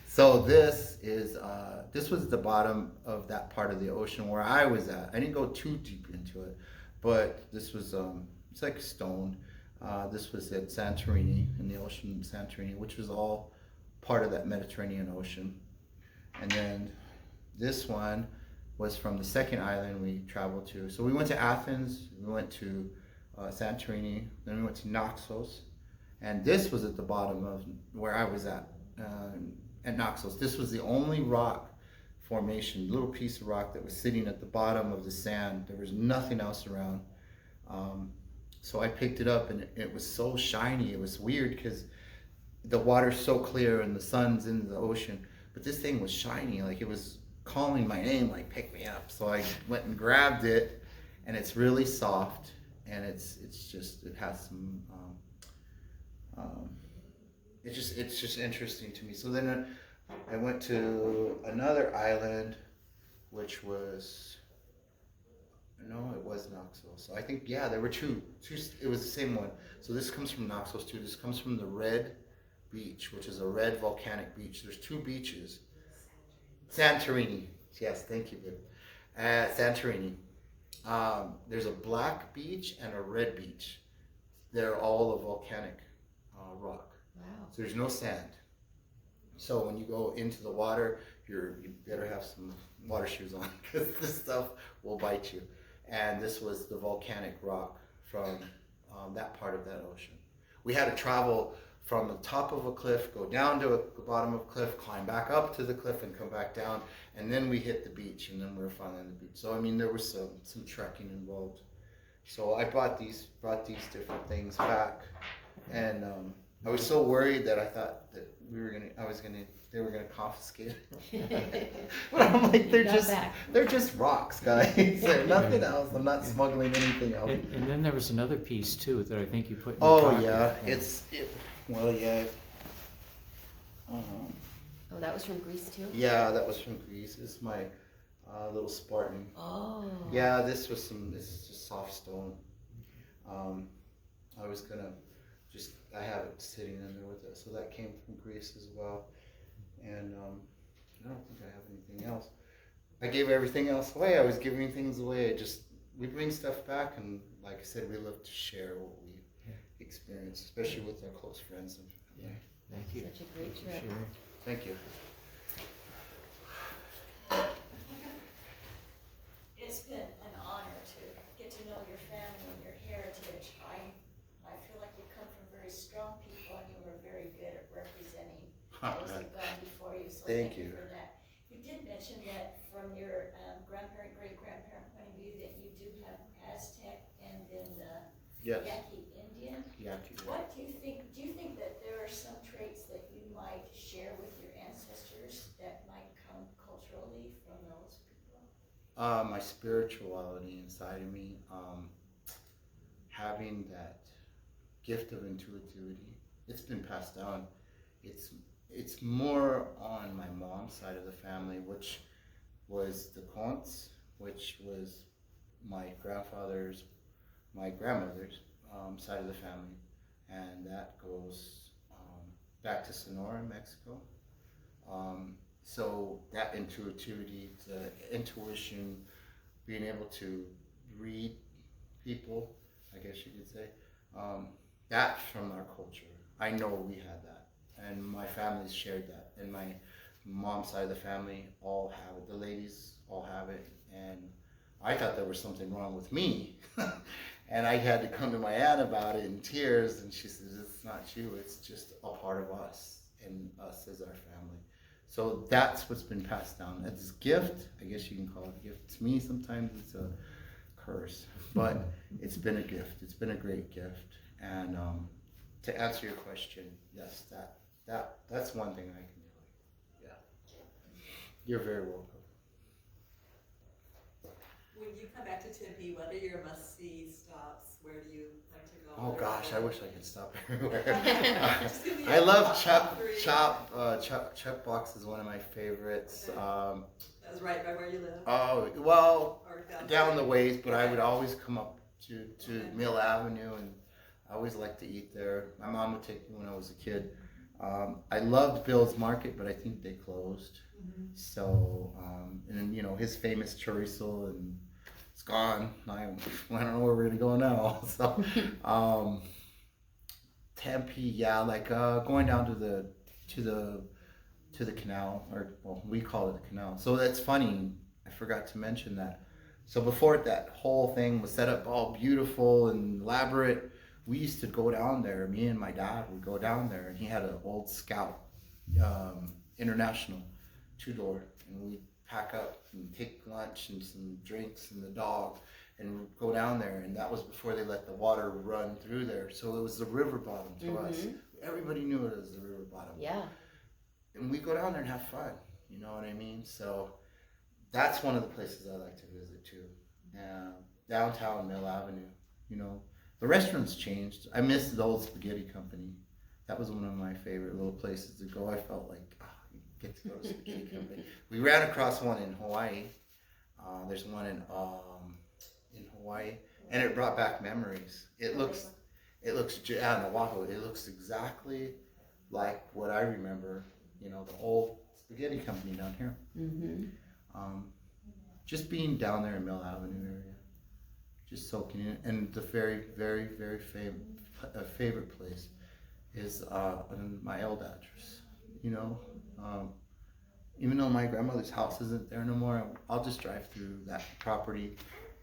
So this was the bottom of that part of the ocean where I was at. I didn't go too deep into it, but this was it's like stone. This was at Santorini, in the ocean Santorini, which was all part of that Mediterranean Ocean. And then this one was from the second island we traveled to. So we went to Athens, we went to Santorini, then we went to Naxos, and this was at the bottom of where I was at Naxos. This was the only rock formation, little piece of rock that was sitting at the bottom of the sand. There was nothing else around. So I picked it up and it was so shiny. It was weird because the water's so clear and the sun's in the ocean, but this thing was shiny, like it was calling my name, like pick me up. So I went and grabbed it, and it's really soft, and it has some it's just interesting to me. So then I went to another island, which was it was Naxos. So I think there were two. It was the same one. So this comes from Naxos too. This comes from the Red Beach, which is a red volcanic beach. There's two beaches. Santorini. Yes, thank you, babe. Santorini. There's a black beach and a red beach. They're all of volcanic rock. Wow. So there's no sand. So when you go into the water, you better have some water shoes on because this stuff will bite you. And this was the volcanic rock from that part of that ocean. We had to travel from the top of a cliff, go down to the bottom of a cliff, climb back up to the cliff and come back down, and then we hit the beach, and then we were finally on the beach. So I mean, there was some trekking involved. So I brought these different things back, and I was so worried that I thought that they were gonna confiscate it. But I'm like, they're just rocks, guys. They're nothing else. I'm not smuggling anything else. And then there was another piece too that I think you put in Oh your pocket. yeah, well, yeah. Oh, that was from Greece too? Yeah, that was from Greece. This is my little Spartan. Oh. Yeah, this is just soft stone. I was gonna I have it sitting in there with it. So that came from Greece as well. And I don't think I have anything else. I gave everything else away. I was giving things away. We bring stuff back, and like I said, we love to share what we experience, especially with our close friends and family. Yeah, thank you. Such a great trip. Thank you. It's been an honor to get to know your family and your heritage. I feel like you come from very strong people, and you were very good at representing those who've gone before you. So Thank you. for that. You did mention that from your grandparent, great-grandparent point of view, that you do have Aztec and then the Yes. Yaqui Indian. Yaqui. What do you think? Do you think that there are some traits that you might share with your ancestors that might come culturally from those people? My spirituality inside of me, having that gift of intuitivity, it's been passed down. It's more on my mom's side of the family, which was the Contes, which was my grandmother's side of the family, and that goes back to Sonora, Mexico. So that intuitivity, the intuition, being able to read people, I guess you could say, that from our culture. I know we had that. and my family's shared that, and my mom's side of the family all have it. The ladies all have it, and I thought there was something wrong with me. And I had to come to my aunt about it in tears, and she says, it's not you, it's just a part of us, and us as our family. So that's what's been passed down. It's a gift, I guess you can call it a gift. To me, sometimes it's a curse, but it's been a gift. It's been a great gift. And to answer your question, yes, that's one thing I can do. Yeah. You're very welcome. When you come back to Tempe, what are your must-see stops? Where do you like to go? Oh gosh, I wish I could stop everywhere. Just give me I love top three. Chuck Box is one of my favorites. Okay. That was right by where you live? Oh well, Or down the ways, but I Okay. would always come up to Okay. Mill Avenue, and I always liked to eat there. My mom would take me when I was a kid. I loved Bill's Market, but I think they closed. Mhm. So, and then, you know, his famous chorizo, and it's gone. I don't know where we're gonna go now. So, Tempe, yeah, like going down to the canal, or well, we call it the canal. So that's funny. I forgot to mention that. So before that whole thing was set up all beautiful and elaborate, we used to go down there. Me and my dad would go down there, and he had an old Scout International 2-door, and we'd pack up and take lunch and some drinks and the dog, and go down there. And that was before they let the water run through there. So it was the river bottom to us. Everybody knew it as the river bottom. Yeah. And we go down there and have fun. You know what I mean? So that's one of the places I like to visit too. Downtown Mill Avenue. You know, the restaurants changed. I miss the old spaghetti company. That was one of my favorite little places to go. I felt like, you get to go to spaghetti company. We ran across one in Hawaii. There's one in Hawaii, and it brought back memories. It looks, in Oahu. It looks exactly like what I remember. You know, the old spaghetti company down here. Just being down there in Mill Avenue area, just soaking in. And the very, very, very favorite place is my old address. You know, even though my grandmother's house isn't there no more, I'll just drive through that property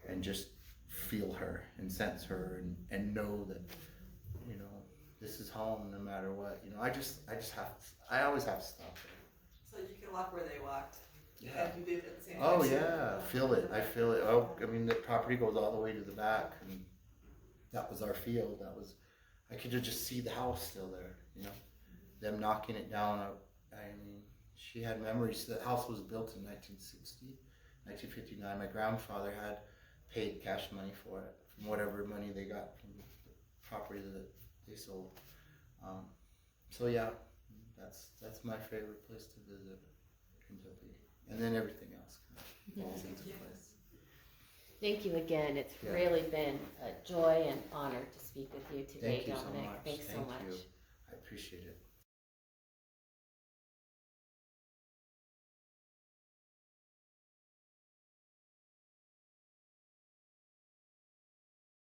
and just feel her and sense her, and know that, you know, this is home no matter what. You know, I always have to stop there. So you can walk where they walked. Yeah. And you did at the same Oh time. yeah, feel it. I feel it. Oh, I mean, the property goes all the way to the back, and that was our field. I could just see the house still there. You know, them knocking it down. I mean, she had memories. The house was built in 1960, 1959. My grandfather had paid cash money for it, from whatever money they got from the property that they sold. So yeah, that's my favorite place to visit in Tempe. And then everything else kind of falls into place. Thank you again. It's Yeah. really been a joy and honor to speak with you today, Thank you so Dominick. much. Thanks so Thank much. you. I appreciate it.